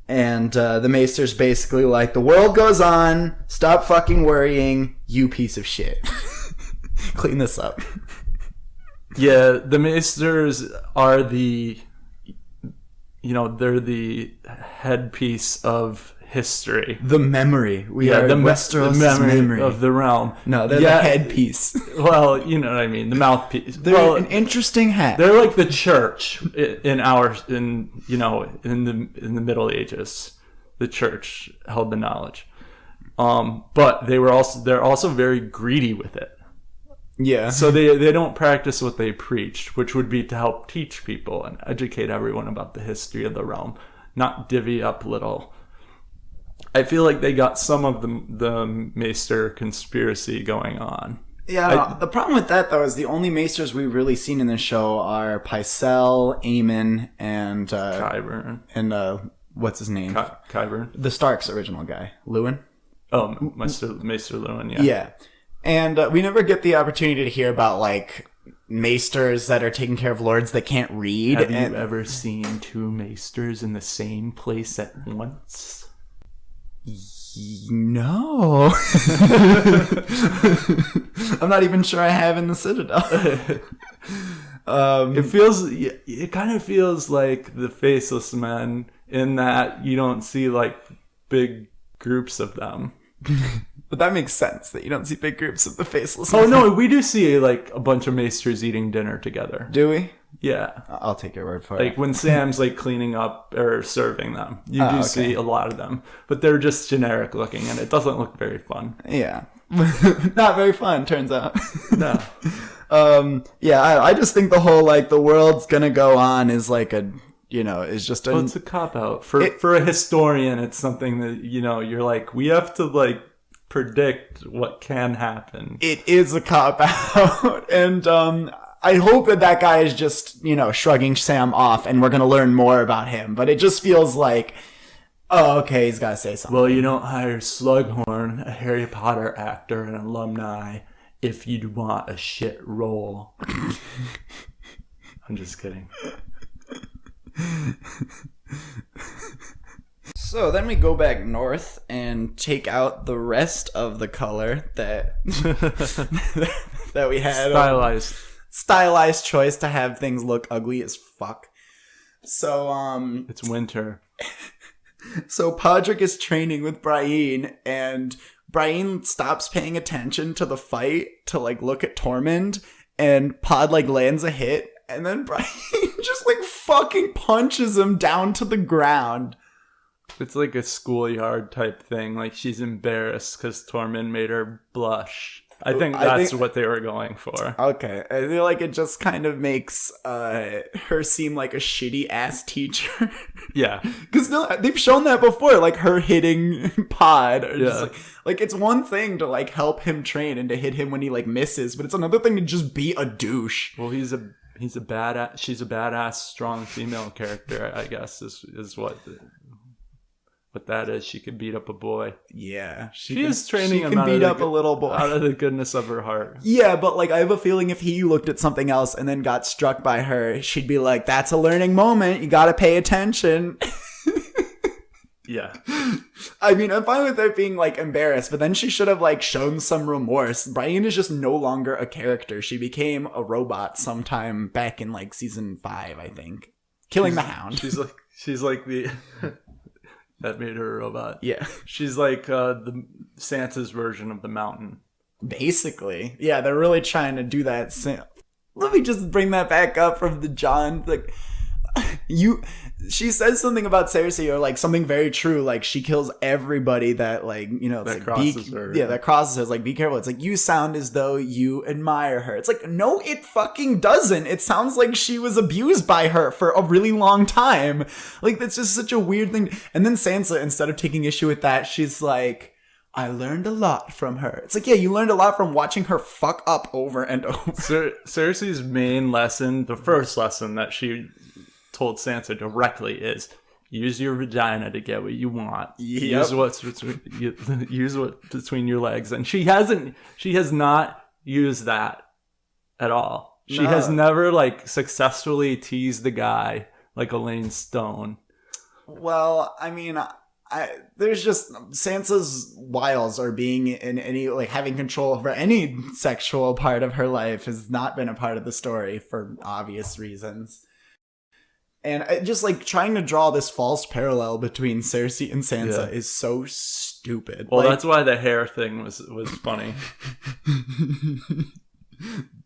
and the Maester's basically like, the world goes on, stop fucking worrying, you piece of shit. Clean this up. Yeah, the Maesters are they're the headpiece of history. The memory. We are the Westeros' memory of the realm. No, they're the headpiece. Well, you know what I mean, the mouthpiece. They're an interesting hat. They're like the church in the Middle Ages. The church held the knowledge. But they're also very greedy with it. Yeah. So they don't practice what they preach, which would be to help teach people and educate everyone about the history of the realm, not divvy up little. I feel like they got some of the Maester conspiracy going on. Yeah, the problem with that, though, is the only Maesters we've really seen in this show are Pycelle, Aemon, and Qyburn. And what's his name? Qyburn. The Stark's original guy. Lewin? Oh, Maester Lewin, yeah. Yeah. And we never get the opportunity to hear about, like, Maesters that are taking care of lords that can't read. Have you ever seen two Maesters in the same place at once? No. I'm not even sure I have in the Citadel. It kind of feels like the Faceless Men in that you don't see, like, big groups of them. But that makes sense that you don't see big groups of the Faceless. Oh, no, we do see, like, a bunch of Maesters eating dinner together. Do we? Yeah. I'll take your word for it. Like, when Sam's, like, cleaning up or serving them, you do see a lot of them. But they're just generic looking, and it doesn't look very fun. Yeah. Not very fun, turns out. No. I just think the whole, like, the world's gonna go on is, like, is just Well, it's a cop-out. For a historian, it's something that, you're like, we have to, like, predict what can happen. It is a cop-out. And I hope that guy is just, shrugging Sam off and we're going to learn more about him. But it just feels like, oh, okay, he's got to say something. Well, you don't hire Slughorn, a Harry Potter actor and alumni, if you want a shit role. I'm just kidding. So then we go back north and take out the rest of the color that that we had. Stylized choice to have things look ugly as fuck. So it's winter. So Podrick is training with Brienne, and Brienne stops paying attention to the fight to, like, look at Tormund, and Pod, like, lands a hit, and then Brienne just, like, fucking punches him down to the ground. It's like a schoolyard type thing. Like, she's embarrassed because Tormund made her blush. I think that's what they were going for. Okay. I feel like it just kind of makes her seem like a shitty ass teacher. Yeah. Because they've shown that before, like her hitting Pod. Or just like it's one thing to, like, help him train and to hit him when he, like, misses, but it's another thing to just be a douche. Well, she's a badass, strong female character, I guess, is what that is. She could beat up a boy. Yeah. She is training him. She can beat up a little boy. Out of the goodness of her heart. Yeah, but, like, I have a feeling if he looked at something else and then got struck by her, she'd be like, that's a learning moment. You gotta pay attention. Yeah. I mean, I'm fine with her being, like, embarrassed, but then she should have, like, shown some remorse. Brienne is just no longer a character. She became a robot sometime back in, like, season 5, I think. Killing the Hound. She's like the... That made her a robot. Yeah. She's like the Sansa's version of the Mountain. Basically. Yeah, they're really trying to do that. Let me just bring that back up from the John. Like, she says something about Cersei, or, like, something very true. Like, she kills everybody that, like, that, like, crosses her. Yeah, that crosses her. It's like, be careful. It's like, you sound as though you admire her. It's like, no, it fucking doesn't. It sounds like she was abused by her for a really long time. Like, that's just such a weird thing. And then Sansa, instead of taking issue with that, she's like, I learned a lot from her. It's like, yeah, you learned a lot from watching her fuck up over and over. Cersei's main lesson, the first lesson that she told Sansa directly, is use your vagina to get what you want. Yep. Use what's between your legs. And she has not used that at all. She has never, like, successfully teased the guy like Elaine Stone. Well, I mean, there's just Sansa's wiles are being in any, like, having control over any sexual part of her life has not been a part of the story for obvious reasons. And just like trying to draw this false parallel between Cersei and Sansa is so stupid. Well, that's why the hair thing was funny.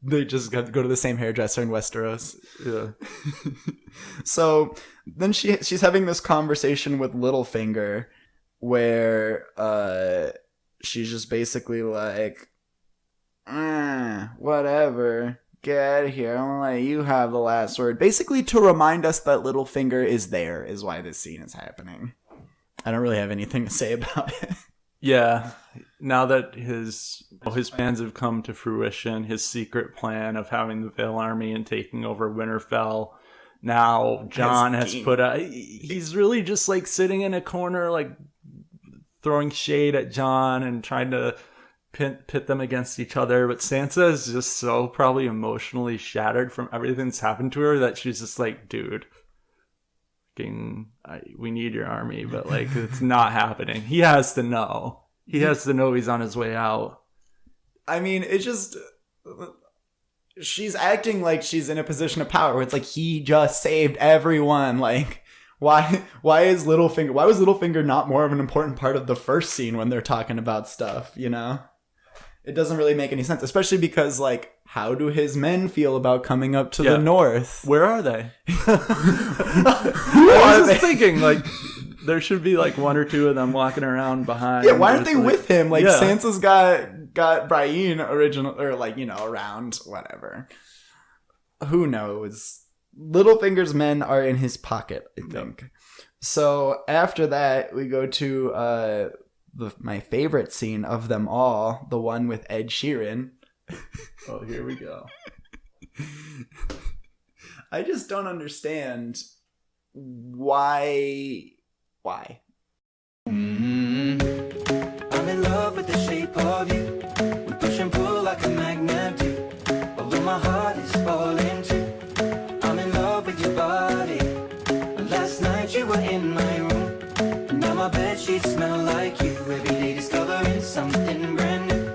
They just got to go to the same hairdresser in Westeros. Yeah. So then she's having this conversation with Littlefinger where she's just basically like, whatever, get out of here. I'm gonna let you have the last word. Basically to remind us that Littlefinger is there is why this scene is happening. I don't really have anything to say about it. Yeah. Now that his plans have come to fruition, his secret plan of having the Vale Army and taking over Winterfell, now Jon has put out... He's really just like sitting in a corner, like throwing shade at Jon and trying to pit them against each other. But Sansa is just so probably emotionally shattered from everything that's happened to her that she's just like, dude, we need your army, but like it's not happening. He has to know. He has to know he's on his way out. I mean, it's just... She's acting like she's in a position of power where it's like he just saved everyone. Like, why was Littlefinger not more of an important part of the first scene when they're talking about stuff, you know? It doesn't really make any sense, especially because, like, how do his men feel about coming up to the north? Where are they? I was just thinking, like, there should be, like, one or two of them walking around behind. Yeah, why aren't they with him? Like, Sansa's got Brienne around, whatever. Who knows? Littlefinger's men are in his pocket, I think. Yep. So, after that, we go to... my favorite scene of them all, the one with Ed Sheeran. Oh, here we go. I just don't understand why. I'm in love with the shape of you. We push and pull like a magnet do. Although my heart is falling too. I'm in love with your body. Last night you were in my room. Now my bedsheets smell like you. Every day discovering something brand new.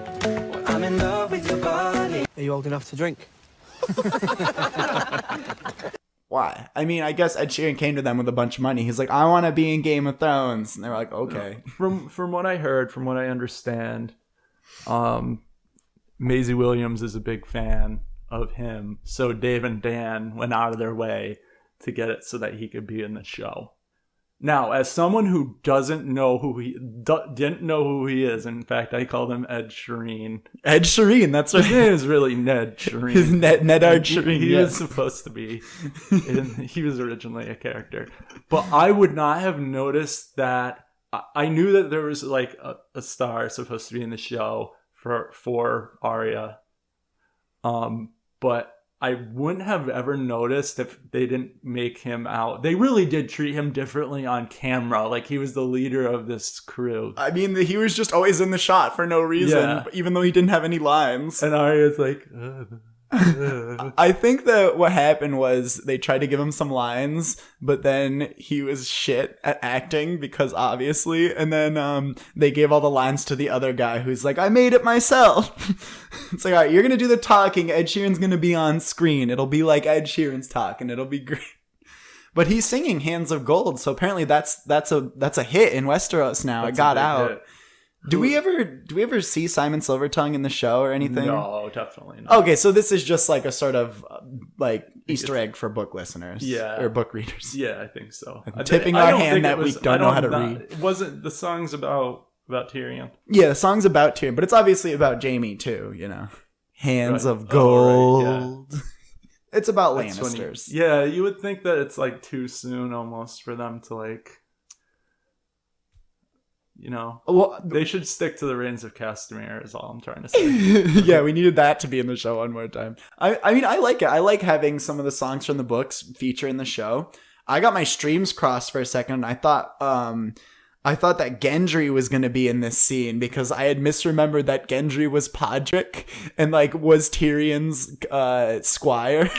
Well, I'm in love with your body. Are you old enough to drink? Why? I mean, I guess Ed Sheeran came to them with a bunch of money. He's like, I want to be in Game of Thrones. And they're like, okay. From what I heard, from what I understand, Maisie Williams is a big fan of him. So Dave and Dan went out of their way to get it so that he could be in the show. Now, as someone who didn't know who he is, in fact, I called him Ed Sheeran. Ed Sheeran, that's right. His name is really Ned Sheeran. His Nedard Sheeran. He was supposed to be. He was originally a character, but I would not have noticed that. I knew that there was like a star supposed to be in the show for Arya, but I wouldn't have ever noticed if they didn't make him out. They really did treat him differently on camera. Like he was the leader of this crew. I mean, he was just always in the shot for no reason, even though he didn't have any lines. And Arya's like... I think that what happened was they tried to give him some lines, but then he was shit at acting because obviously, and then they gave all the lines to the other guy who's like, I made it myself. It's like, all right, you're gonna do the talking, Ed Sheeran's gonna be on screen, it'll be like Ed Sheeran's talking, it'll be great. But he's singing Hands of Gold, so apparently that's a hit in Westeros now. It got out. Hit. Do we ever see Simon Silvertongue in the show or anything? No, definitely not. Okay, so this is just like a sort of like Easter egg for book listeners, or book readers. Yeah, I think so. Tipping our hand that we don't know how to read. It wasn't the song's about Tyrion? Yeah, the song's about Tyrion, but it's obviously about Jaime too. You know, Hands of Gold. Oh, right, yeah. It's about Lannisters. Yeah, you would think that it's like too soon almost for them to like. You know, well, they should stick to the Reigns of Castamere is all I'm trying to say. Yeah, we needed that to be in the show one more time. I mean, I like it. I like having some of the songs from the books feature in the show. I got my streams crossed for a second, and I thought that Gendry was going to be in this scene because I had misremembered that Gendry was Podrick and like was Tyrion's squire.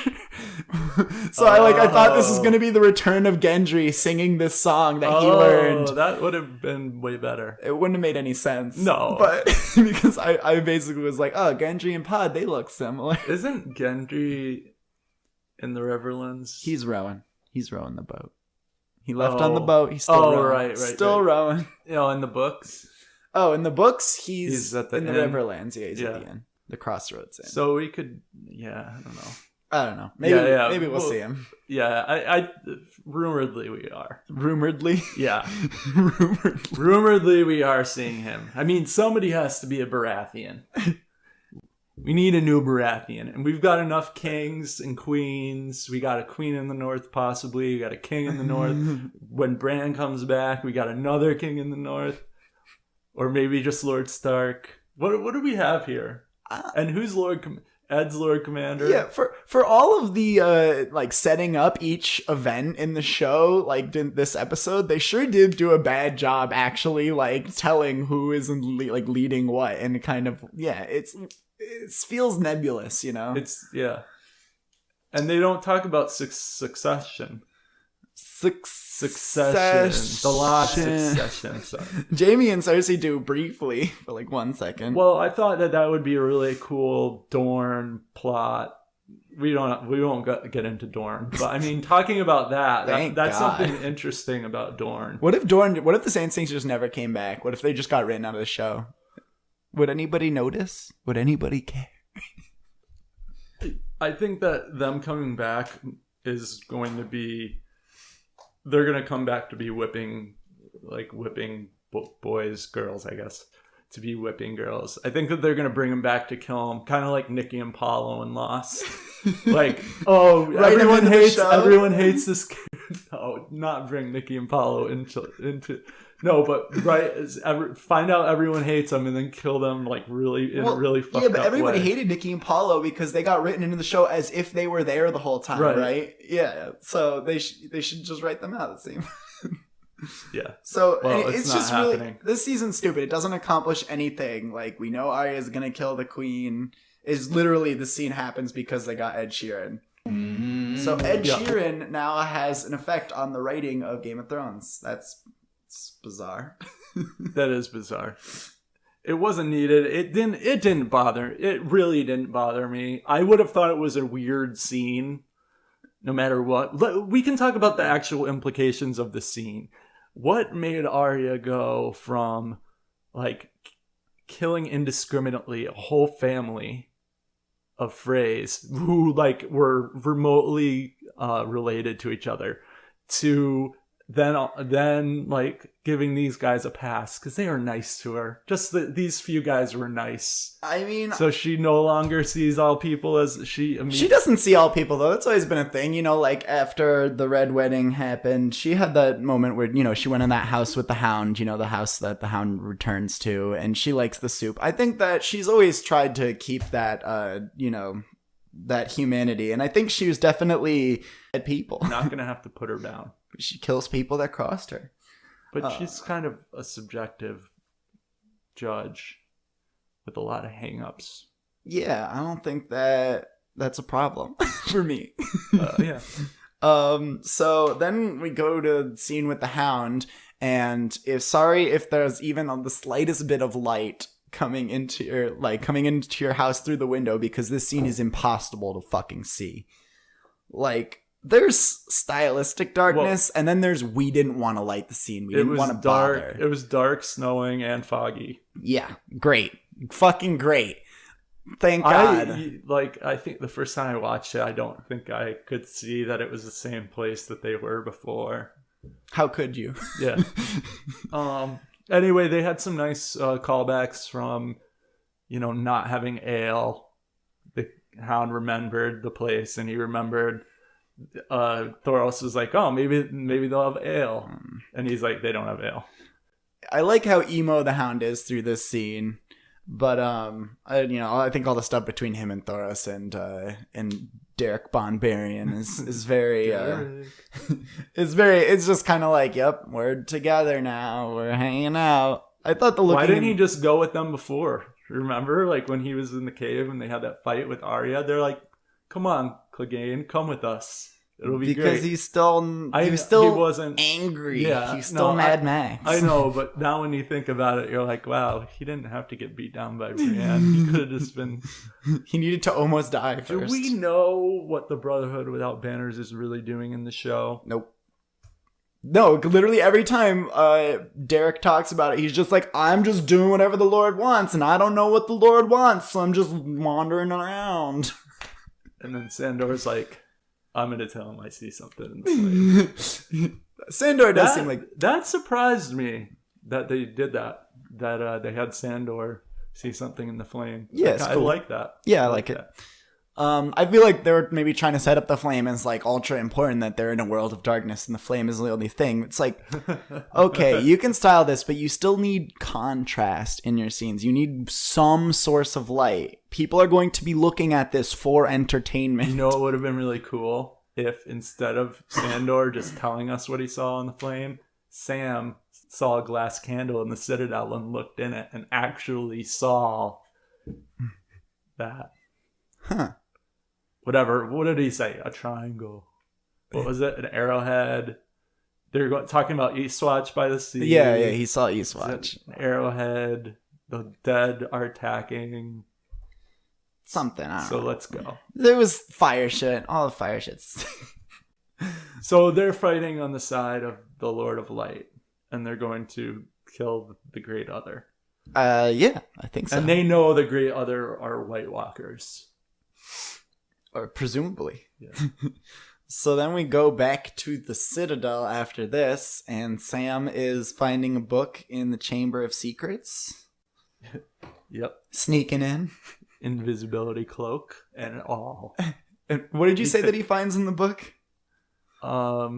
So I thought this was going to be the return of Gendry singing this song that he learned. That would have been way better. It wouldn't have made any sense. No. But because I basically was like, oh, Gendry and Pod, they look similar. Isn't Gendry in the Riverlands? He's Rowan. He's rowing the boat. He left on the boat. He's still rowing. Right. Still rowing. In the books. Oh, in the books, he's at the in the end. Riverlands. Yeah, he's at the end. The crossroads end. So we could, I don't know. Maybe maybe we'll see him. Yeah, I rumoredly we are. Rumoredly? Yeah. Rumoredly we are seeing him. I mean, somebody has to be a Baratheon. We need a new Baratheon. And we've got enough kings and queens. We got a queen in the north, possibly. We got a king in the north. When Bran comes back, we got another king in the north. Or maybe just Lord Stark. What do we have here? And who's Ed's Lord Commander? Yeah, for all of the setting up each event in the show, this episode, they sure did do a bad job actually telling who is leading what, and kind of it feels nebulous, It's and they don't talk about succession. Succession. The lot succession. Sorry. Jamie and Cersei do briefly for 1 second. Well, I thought that would be a really cool Dorne plot. We won't get into Dorne, but I mean, talking about that's something interesting about Dorne. What if the Sand Things just never came back? What if they just got written out of the show? Would anybody notice? Would anybody care? I think that them coming back is going to be. They're going to come back to be whipping boys, girls, I guess, to be whipping girls. I think that they're going to bring them back to kill them, kind of like Nikki and Paulo in Lost. Everyone hates this kid. No, not bring Nikki and Paulo into no, but find out everyone hates them and then kill them really fucked up way. Yeah, but everybody hated Nikki and Paulo because they got written into the show as if they were there the whole time, right? Yeah, so they should just write them out, it seems. Yeah. So it's just happening. Really, this season's stupid. It doesn't accomplish anything. We know Arya's gonna kill the queen. Is literally the scene happens because they got Ed Sheeran. Mm-hmm. So Ed Sheeran now has an effect on the writing of Game of Thrones. It's bizarre. That is bizarre. It wasn't needed. It didn't bother. It really didn't bother me. I would have thought it was a weird scene, no matter what. We can talk about the actual implications of the scene. What made Arya go from killing indiscriminately a whole family of Freys who were remotely related to each other to then giving these guys a pass because they are nice to her. Just these few guys were nice. I mean, so she no longer sees all people as she doesn't see all people though. That's always been a thing, after the Red Wedding happened, she had that moment where she went in that house with the Hound, the house that the Hound returns to, and she likes the soup. I think that she's always tried to keep that that humanity, and I think she was definitely at people. Not gonna have to put her down. She kills people that crossed her. But she's kind of a subjective judge with a lot of hang-ups. Yeah, I don't think that's a problem for me. Yeah. So then we go to the scene with the Hound, and if there's even the slightest bit of light coming into your house through the window, because this scene is impossible to fucking see. There's stylistic darkness, and then there's we didn't want to light the scene. We didn't want to bother. It was dark, snowing, and foggy. Yeah, great. Fucking great. Thank God. I think the first time I watched it, I don't think I could see that it was the same place that they were before. How could you? Yeah. Anyway, they had some nice callbacks from, not having ale. The Hound remembered the place, and he remembered... Thoros was like, oh, maybe they'll have ale, and he's like, they don't have ale. I like how emo the Hound is through this scene, but I think all the stuff between him and Thoros and Derek Bonbarian is very it's just kind of yep, we're together now, we're hanging out. I thought why didn't he just go with them before? Remember, when he was in the cave and they had that fight with Arya, they're like, come on, Clegane, come with us. It'll be because great. he was still he wasn't angry. Yeah, He's still Mad Max. I know, but now when you think about it, you're like, wow, he didn't have to get beat down by Brienne. He could have just been. He needed to almost die first. Do we know what the Brotherhood Without Banners is really doing in the show? Nope. No, literally every time Derek talks about it, he's just like, I'm just doing whatever the Lord wants, and I don't know what the Lord wants, so I'm just wandering around. And then Sandor's like, I'm going to tell him I see something in the flame. Sandor does seem like... That surprised me that they did that. That they had Sandor see something in the flame. Yeah, I cool. like that. Yeah, I like it. I feel like they're maybe trying to set up the flame as like ultra important, that they're in a world of darkness and the flame is the only thing. It's like, okay, you can style this, but you still need contrast in your scenes. You need some source of light. People are going to be looking at this for entertainment. You know what would have been really cool? If instead of Sandor just telling us what he saw in the flame, Sam saw a glass candle in the Citadel and looked in it and actually saw that. Huh. Whatever. What did he say? A triangle. What was it? An arrowhead. They're talking about Eastwatch by the sea. Yeah, he saw Eastwatch. An arrowhead. The dead are attacking. Something, I don't know. So let's go. There was fire shit. All the fire shits. So they're fighting on the side of the Lord of Light. And they're going to kill the Great Other. Yeah, I think so. And they know the Great Other are White Walkers. Or presumably. Yeah. So then we go back to the Citadel after this, and Sam is finding a book in the Chamber of Secrets. Yep. Sneaking in. Invisibility cloak and all. And what did you say that he finds in the book? There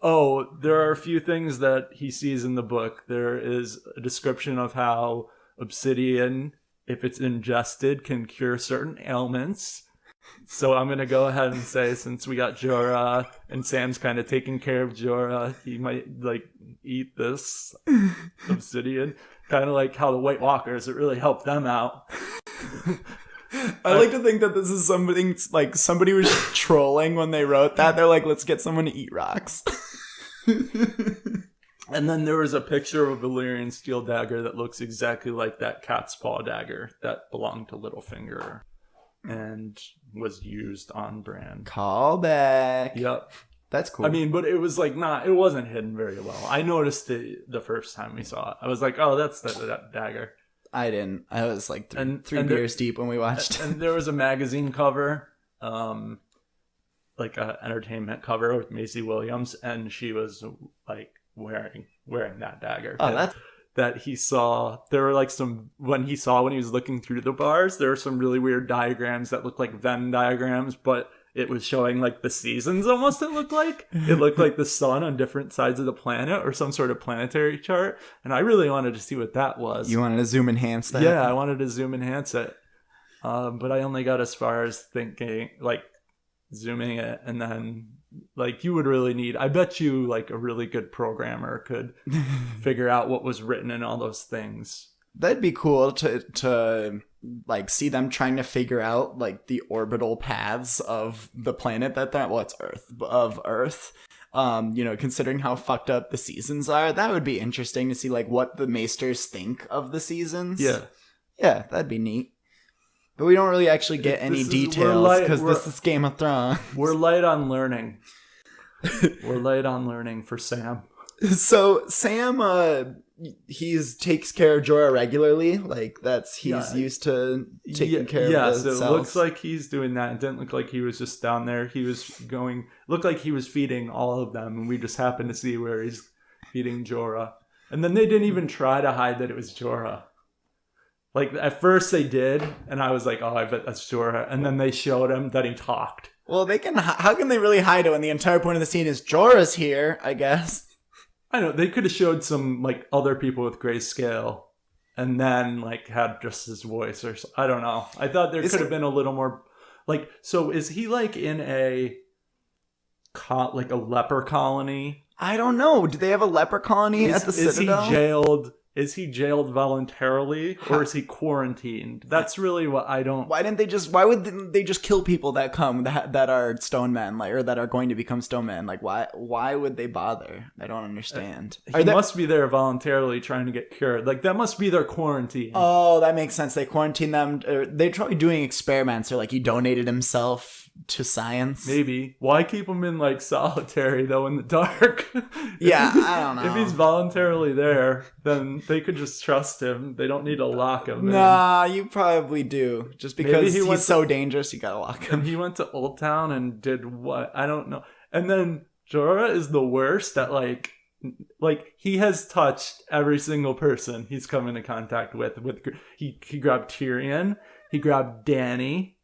are a few things that he sees in the book. There is a description of how obsidian, if it's ingested, can cure certain ailments. So I'm going to go ahead and say, since we got Jorah and Sam's kind of taking care of Jorah, he might eat this obsidian. Kind of like how the White Walkers, it really helped them out. I like to think that this is something like somebody was trolling when they wrote that. They're like, let's get someone to eat rocks. And then there was a picture of a Valyrian steel dagger that looks exactly like that cat's paw dagger that belonged to Littlefinger and was used on Bran. Callback. Yep. That's cool. I mean, but it was it wasn't hidden very well. I noticed it the first time we saw it. I was like, oh, that's that dagger. I didn't. I was like three beers deep when we watched. And there was a magazine cover, like an entertainment cover with Maisie Williams, and she was like wearing that dagger. Oh, that he saw. There were when he was looking through the bars, there were some really weird diagrams that looked like Venn diagrams, but it was showing the seasons almost. It looked like the sun on different sides of the planet or some sort of planetary chart. And I really wanted to see what that was. You wanted to zoom enhance that? Yeah, I wanted to zoom enhance it. But I only got as far as thinking, zooming it, and then you would really need, I bet you a really good programmer could figure out what was written in all those things. That'd be cool to see them trying to figure out the orbital paths of the planet it's Earth. Considering how fucked up the seasons are, that would be interesting to see what the Maesters think of the seasons. Yeah, that'd be neat. But we don't really actually get any details because this is Game of Thrones. We're light on learning. We're light on learning for Sam. So Sam, he takes care of Jorah regularly. He's used to taking care of the so cells. It looks like he's doing that. It didn't look like he was just down there. He was looked like he was feeding all of them, and we just happened to see where he's feeding Jorah. And then they didn't even try to hide that it was Jorah. At first they did, and I was like, oh, I bet that's Jorah. And then they showed him that he talked. Well, how can they really hide it when the entire point of the scene is Jorah's here, I guess? I know, they could have showed some, other people with grayscale, and then, had just his voice, or I don't know. I thought there could have been a little more, so is he, in a leper colony? I don't know. Do they have a leper colony at the Citadel? Is he jailed is he jailed voluntarily or is he quarantined? That's really what I don't. Why would they just kill people that come that are stone men, like, or that are going to become stone men? Like, why would they bother? I don't understand. He must be there voluntarily trying to get cured. Like, that must be their quarantine. Oh, that makes sense. They quarantine them. They're probably doing experiments, or like he donated himself to science. Maybe. Why keep him in like solitary though in the dark? Yeah, I don't know. If he's voluntarily there, then they could just trust him. They don't need to lock him. Nah, you probably do. Just because he's so dangerous, you gotta lock him. And he went to Old Town and did what? I don't know. And then Jorah is the worst at like he has touched every single person he's come into contact with. He grabbed Tyrion. He grabbed Dany.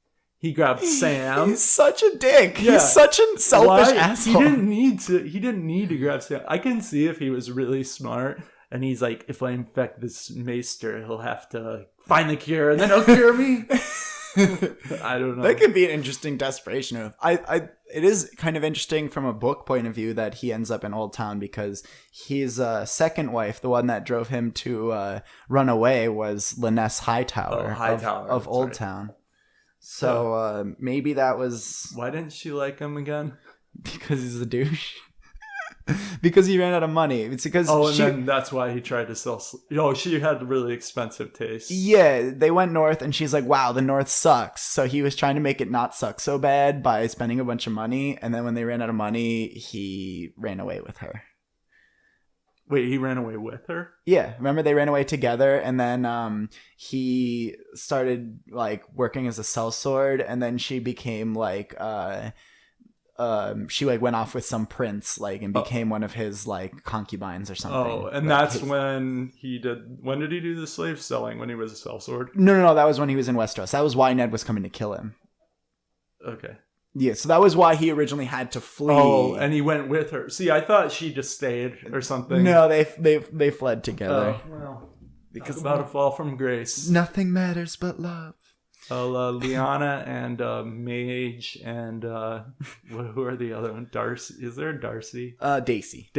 He grabbed Sam. He's such a dick. Yeah. He's such a selfish asshole. He didn't need to grab Sam. I can see if he was really smart and he's like, if I infect this maester, he'll have to find the cure and then he'll cure me. I don't know. That could be an interesting desperation move. It is kind of interesting from a book point of view that he ends up in Old Town because his second wife, the one that drove him to run away, was Lyness Hightower, of Old Town. So maybe that was... Why didn't she like him again? Because he's a douche. Because he ran out of money. It's because then that's why he tried to sell... she had really expensive taste. Yeah, they went north and she's like, wow, the north sucks. So he was trying to make it not suck so bad by spending a bunch of money. And then when they ran out of money, he ran away with her. Wait, he ran away with her? Yeah, remember they ran away together, and then he started like working as a sellsword, and then she became like she like went off with some prince like and became one of his like concubines or something. Oh, and that's when he did. When did he do the slave selling? When he was a sellsword? No, that was when he was in Westeros. That was why Ned was coming to kill him. Okay. Yeah, so that was why he originally had to flee. Oh, and he went with her. See, I thought she just stayed or something. No, they fled together. Oh, well, because about to fall from grace. Nothing matters but love. Lyanna and Mage and who are the other one? Darcy. Is there a Darcy? Daisy.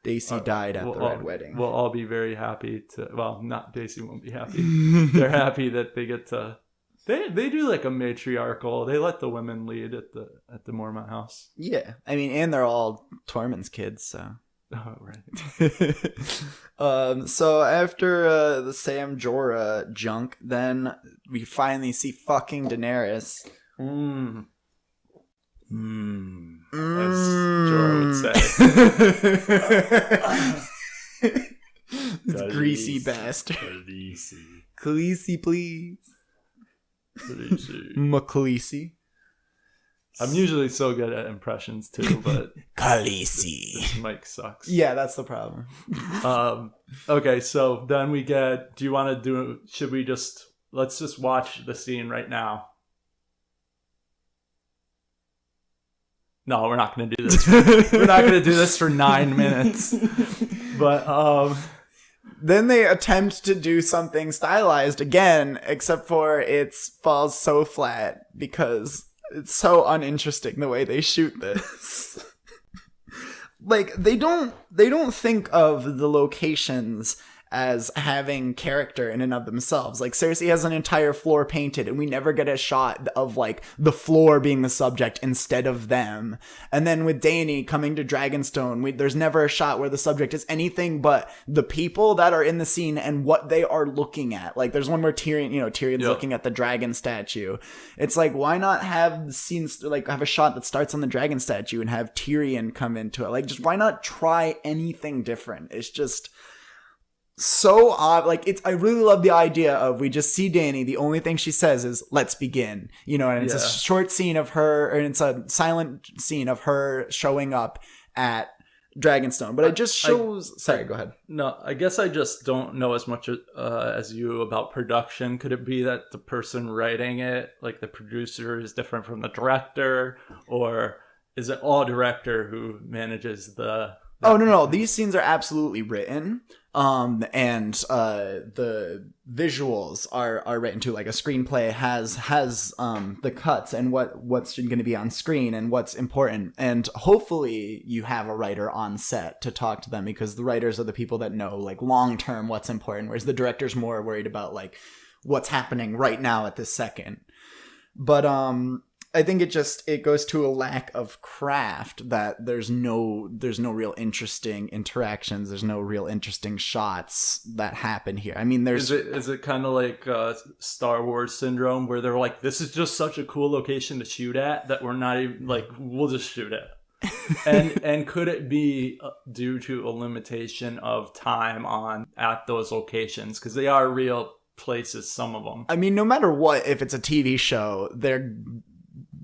Daisy died at the Red Wedding. We'll all be very happy to. Well, not Daisy won't be happy. They're happy that they get to. They do like a matriarchal. They let the women lead at the Mormont house. Yeah, I mean, and they're all Tormund's kids, so. Oh right. So after the Sam Jorah junk, then we finally see fucking Daenerys. As Jorah would say. This greasy bastard. Khaleesi, please. Khaleesi. I'm usually so good at impressions too, but Khaleesi. This mic sucks. Yeah, that's the problem. Okay, so then we get. Do you want to do? Should we just? Let's just watch the scene right now. No, we're not going to do this. We're not going to do this for 9 minutes. But then they attempt to do something stylized again, except for it falls so flat because it's so uninteresting the way they shoot this. Like they don't think of the locations as having character in and of themselves. Like Cersei has an entire floor painted and we never get a shot of like the floor being the subject instead of them. And then with Dany coming to Dragonstone, there's never a shot where the subject is anything but the people that are in the scene and what they are looking at. Like there's one where Tyrion's looking at the dragon statue. It's like, why not have the scenes, like have a shot that starts on the dragon statue and have Tyrion come into it? Like just why not try anything different? It's just so odd. Like I really love the idea of we just see Dany, the only thing she says is let's begin, and it's a short scene of her, and it's a silent scene of her showing up at Dragonstone, but it just shows sorry, go ahead. No, I guess I just don't know as much as you about production. Could it be that the person writing it, like the producer, is different from the director, or is it all director who manages the Oh no, these scenes are absolutely written. And the visuals are written too. Like a screenplay has the cuts and what's going to be on screen and what's important. And hopefully you have a writer on set to talk to them, because the writers are the people that know like long term what's important, whereas the director's more worried about like what's happening right now at this second. But I think it goes to a lack of craft, that there's no real interesting interactions. There's no real interesting shots that happen here. I mean, is it kind of like Star Wars syndrome, where they're like, this is just such a cool location to shoot at that we're not even like, we'll just shoot it. and could it be due to a limitation of time at those locations, because they are real places, some of them? I mean, no matter what, if it's a TV show, they're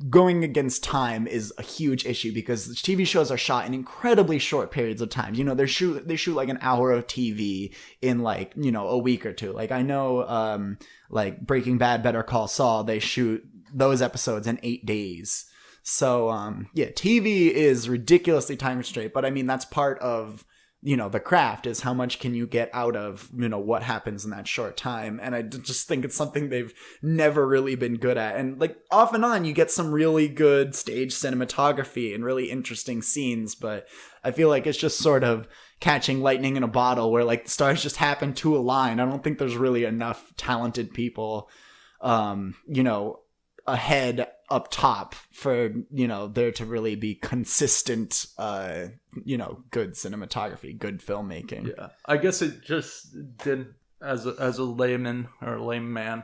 going against time is a huge issue, because TV shows are shot in incredibly short periods of time. You know, they shoot like an hour of TV in like, you know, a week or two. Like I know like Breaking Bad, Better Call Saul, they shoot those episodes in 8 days. So yeah, TV is ridiculously time restrained, but I mean that's part of, you know, the craft, is how much can you get out of, you know, what happens in that short time. And I just think it's something they've never really been good at. And like off and on, you get some really good stage cinematography and really interesting scenes, but I feel like it's just sort of catching lightning in a bottle, where like the stars just happen to align. I don't think there's really enough talented people, you know, ahead up top for, you know, there to really be consistent, you know, good cinematography, good filmmaking. Yeah, I guess it just didn't, as a layman or lame man,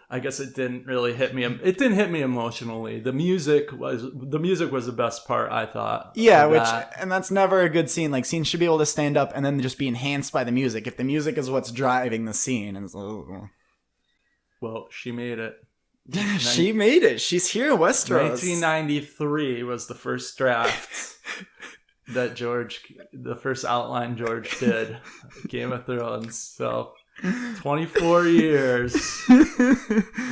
I guess it didn't really hit me. It didn't hit me emotionally. The music was the best part, I thought. Yeah, and that's never a good scene. Like scenes should be able to stand up and then just be enhanced by the music. If the music is what's driving the scene, and it's like, well, she made it. She made it. She's here in Westeros. 1993 was the first draft that the first outline George did, Game of Thrones. So 24 years,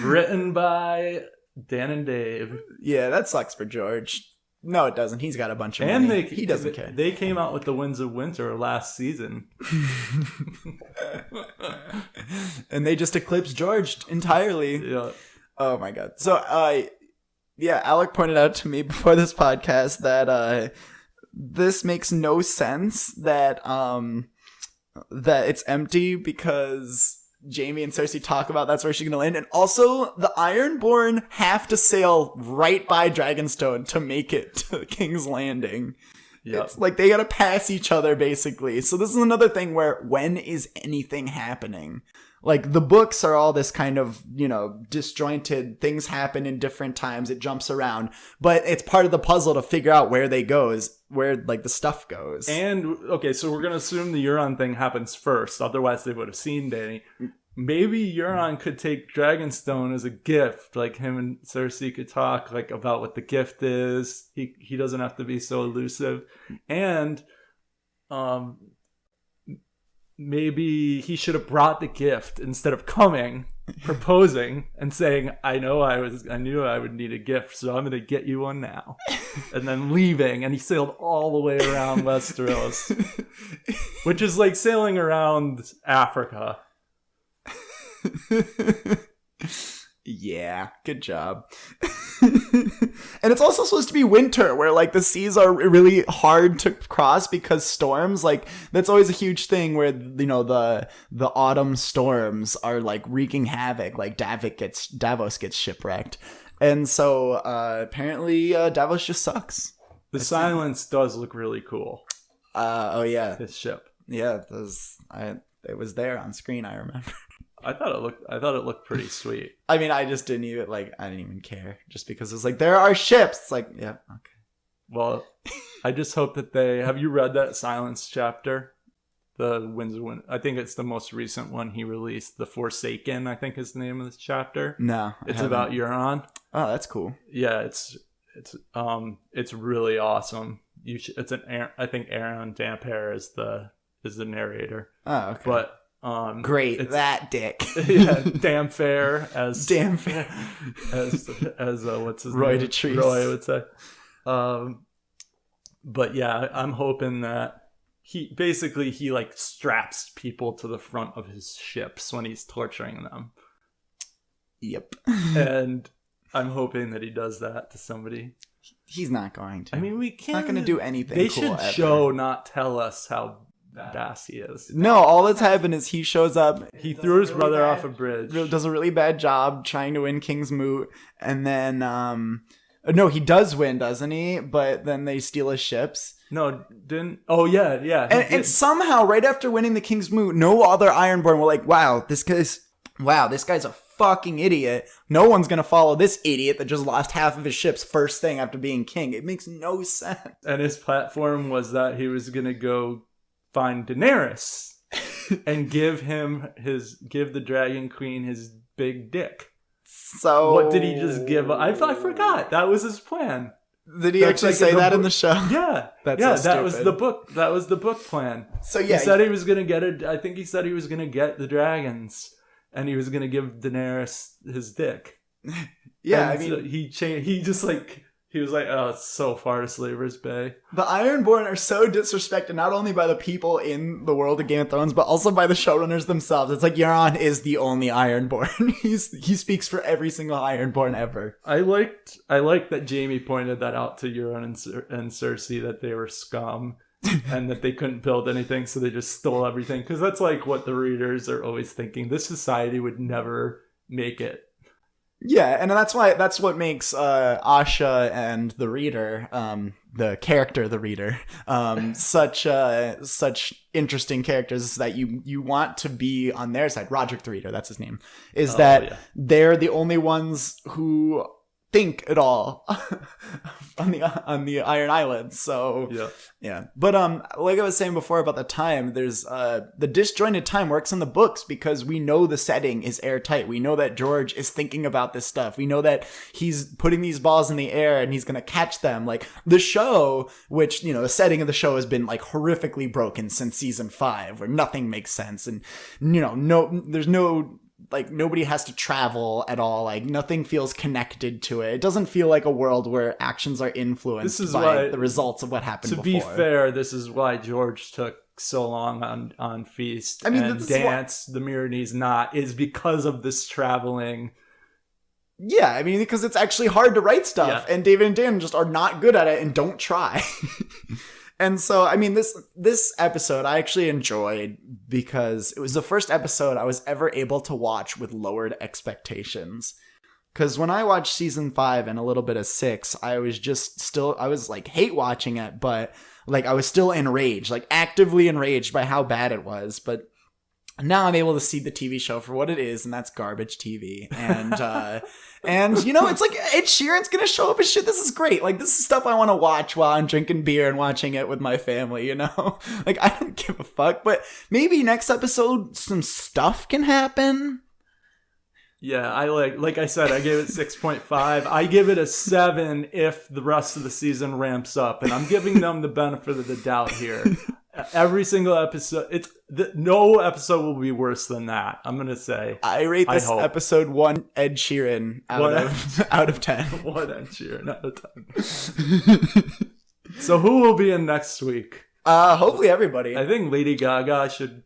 written by Dan and Dave. Yeah, that sucks for George. No, it doesn't. He's got a bunch of money. He doesn't care. They came out with the Winds of Winter last season. And they just eclipsed George entirely. Yeah. Oh my god. So, yeah, Alec pointed out to me before this podcast that this makes no sense that that it's empty, because Jaime and Cersei talk about that's where she's gonna land, and also the Ironborn have to sail right by Dragonstone to make it to King's Landing. Yep. It's like they gotta pass each other basically. So this is another thing where, when is anything happening? Like the books are all this kind of, you know, disjointed, things happen in different times, it jumps around, but it's part of the puzzle to figure out where like the stuff goes. And okay, so we're gonna assume the Euron thing happens first, otherwise they would have seen Dany. Maybe Euron could take Dragonstone as a gift, like him and Cersei could talk like about what the gift is. He doesn't have to be so elusive. And maybe he should have brought the gift instead of coming, proposing, and saying, I knew I would need a gift, so I'm going to get you one now. And then leaving, and he sailed all the way around Westeros, which is like sailing around Africa. Yeah, good job. And it's also supposed to be winter, where like the seas are really hard to cross because storms, like that's always a huge thing, where, you know, the autumn storms are like wreaking havoc, like Davos gets shipwrecked. And so apparently Davos just sucks. The Silence does look really cool. Oh yeah, his ship. Yeah, it was there on screen, I remember. I thought it looked pretty sweet. I mean, I didn't even care, just because it's like, there are ships. It's like, yeah, okay. Well, I just hope that have you read that Silence chapter? The Winds of Winter. I think it's the most recent one he released. The Forsaken, I think, is the name of this chapter. No, it's about Euron. Oh, that's cool. Yeah, it's really awesome. I think Aaron Dampere is the narrator. Oh, okay. But great, that dick. Yeah, damn fair as what's his Roy name? Dotrice. Roy would say. But yeah, I'm hoping that he like straps people to the front of his ships when he's torturing them. Yep. And I'm hoping that he does that to somebody. He's not going to. I mean, we can't. He's not going to do anything. They cool should ever. show, not tell us how badass he is. No, all that's happened is he shows up. He threw his brother off a bridge. Does a really bad job trying to win King's Moot, and then no, he does win, doesn't he? But then they steal his ships. No, didn't. Oh yeah. And somehow, right after winning the King's Moot, no other Ironborn were like, "Wow, this guy's a fucking idiot. No one's gonna follow this idiot that just lost half of his ships first thing after being king." It makes no sense. And his platform was that he was gonna go find Daenerys and give the Dragon Queen his big dick. So what did he just give? I forgot. That was his plan. Did he actually say that in the show? Yeah. That's so that was the book. That was the book plan. So yeah, he said he was gonna get it. I think he said he was gonna get the dragons, and he was gonna give Daenerys his dick. Yeah, and I mean, so he changed. He was like, "Oh, it's so far to Slaver's Bay." The Ironborn are so disrespected, not only by the people in the world of Game of Thrones, but also by the showrunners themselves. It's like Euron is the only Ironborn. He speaks for every single Ironborn ever. I liked that Jaime pointed that out to Euron and Cersei, that they were scum and that they couldn't build anything, so they just stole everything. Because that's like what the readers are always thinking. This society would never make it. Yeah, and that's what makes Asha and the reader, the character, the reader, such interesting characters, is that you want to be on their side. Roderick the Reader, that's his name, is they're the only ones who think at all on the Iron Islands. So yeah. But like I was saying before about the time, there's the disjointed time works in the books because we know the setting is airtight. We know that George is thinking about this stuff. We know that he's putting these balls in the air and he's gonna catch them. Like the show, which, you know, the setting of the show has been like horrifically broken since season 5, where nothing makes sense, and there's no, like, nobody has to travel at all. Like, nothing feels connected to it. It doesn't feel like a world where actions are influenced by the results of what happened before. To be fair, this is why George took so long on Feast. I mean, and Dance, the Myronese Knot, is because of this traveling. Yeah, I mean, because it's actually hard to write stuff, and David and Dan just are not good at it and don't try. And so, I mean, this episode I actually enjoyed because it was the first episode I was ever able to watch with lowered expectations. Because when I watched season 5 and a little bit of 6, I was like hate watching it, but like I was still enraged, like actively enraged by how bad it was. But now I'm able to see the TV show for what it is, and that's garbage TV. And and you know, it's like Ed Sheeran's gonna show up and shit. This is great. Like, this is stuff I want to watch while I'm drinking beer and watching it with my family, you know? Like, I don't give a fuck. But maybe next episode some stuff can happen. Yeah, I like I said, I gave it 6.5. I give it a 7 if the rest of the season ramps up, and I'm giving them the benefit of the doubt here. Every single episode, no episode will be worse than that. I'm gonna say. I rate this episode 1 Ed Sheeran out of 10. 1 Ed Sheeran out of 10. So who will be in next week? Hopefully everybody. I think Lady Gaga should.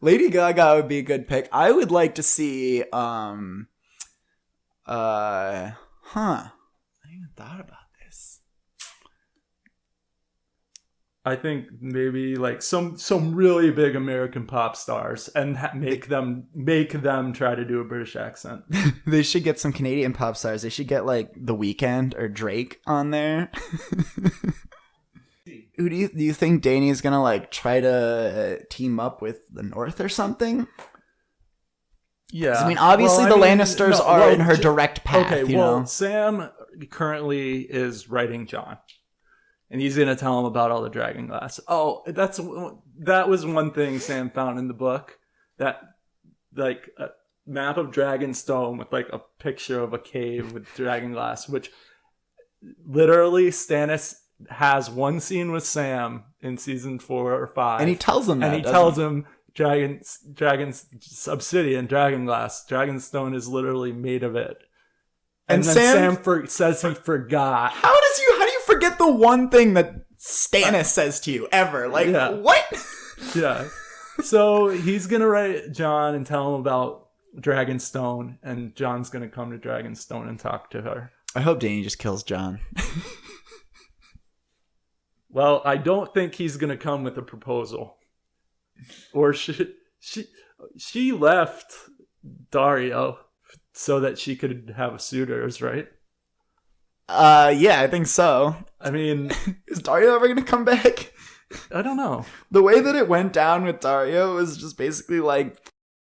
Lady Gaga would be a good pick. I would like to see. I hadn't even thought about this. I think maybe like some really big American pop stars, and make them try to do a British accent. They should get some Canadian pop stars. They should get like The Weeknd or Drake on there. Who do you think Dany's gonna like try to team up with the North or something? Yeah, I mean, obviously the Lannisters are in her direct path. Okay, you know? Sam currently is writing Jon, and he's gonna tell him about all the dragon glass. Oh, that was one thing Sam found in the book, that like a map of Dragonstone with like a picture of a cave with dragon glass, which literally Stannis has one scene with Sam in season 4 or 5, and he tells him that, and he tells him dragons obsidian, dragon glass, Dragonstone is literally made of it. And then Sam says he forgot. How do you forget the one thing that Stannis says to you ever. Like, Yeah. what? Yeah. So he's going to write Jon and tell him about Dragonstone, and Jon's going to come to Dragonstone and talk to her. I hope Dany just kills Jon. Well, I don't think he's going to come with a proposal. Or she left Dario so that she could have suitors, right? Yeah, I think so. I mean, is Dario ever gonna come back? I don't know. The way that it went down with Dario was just basically like,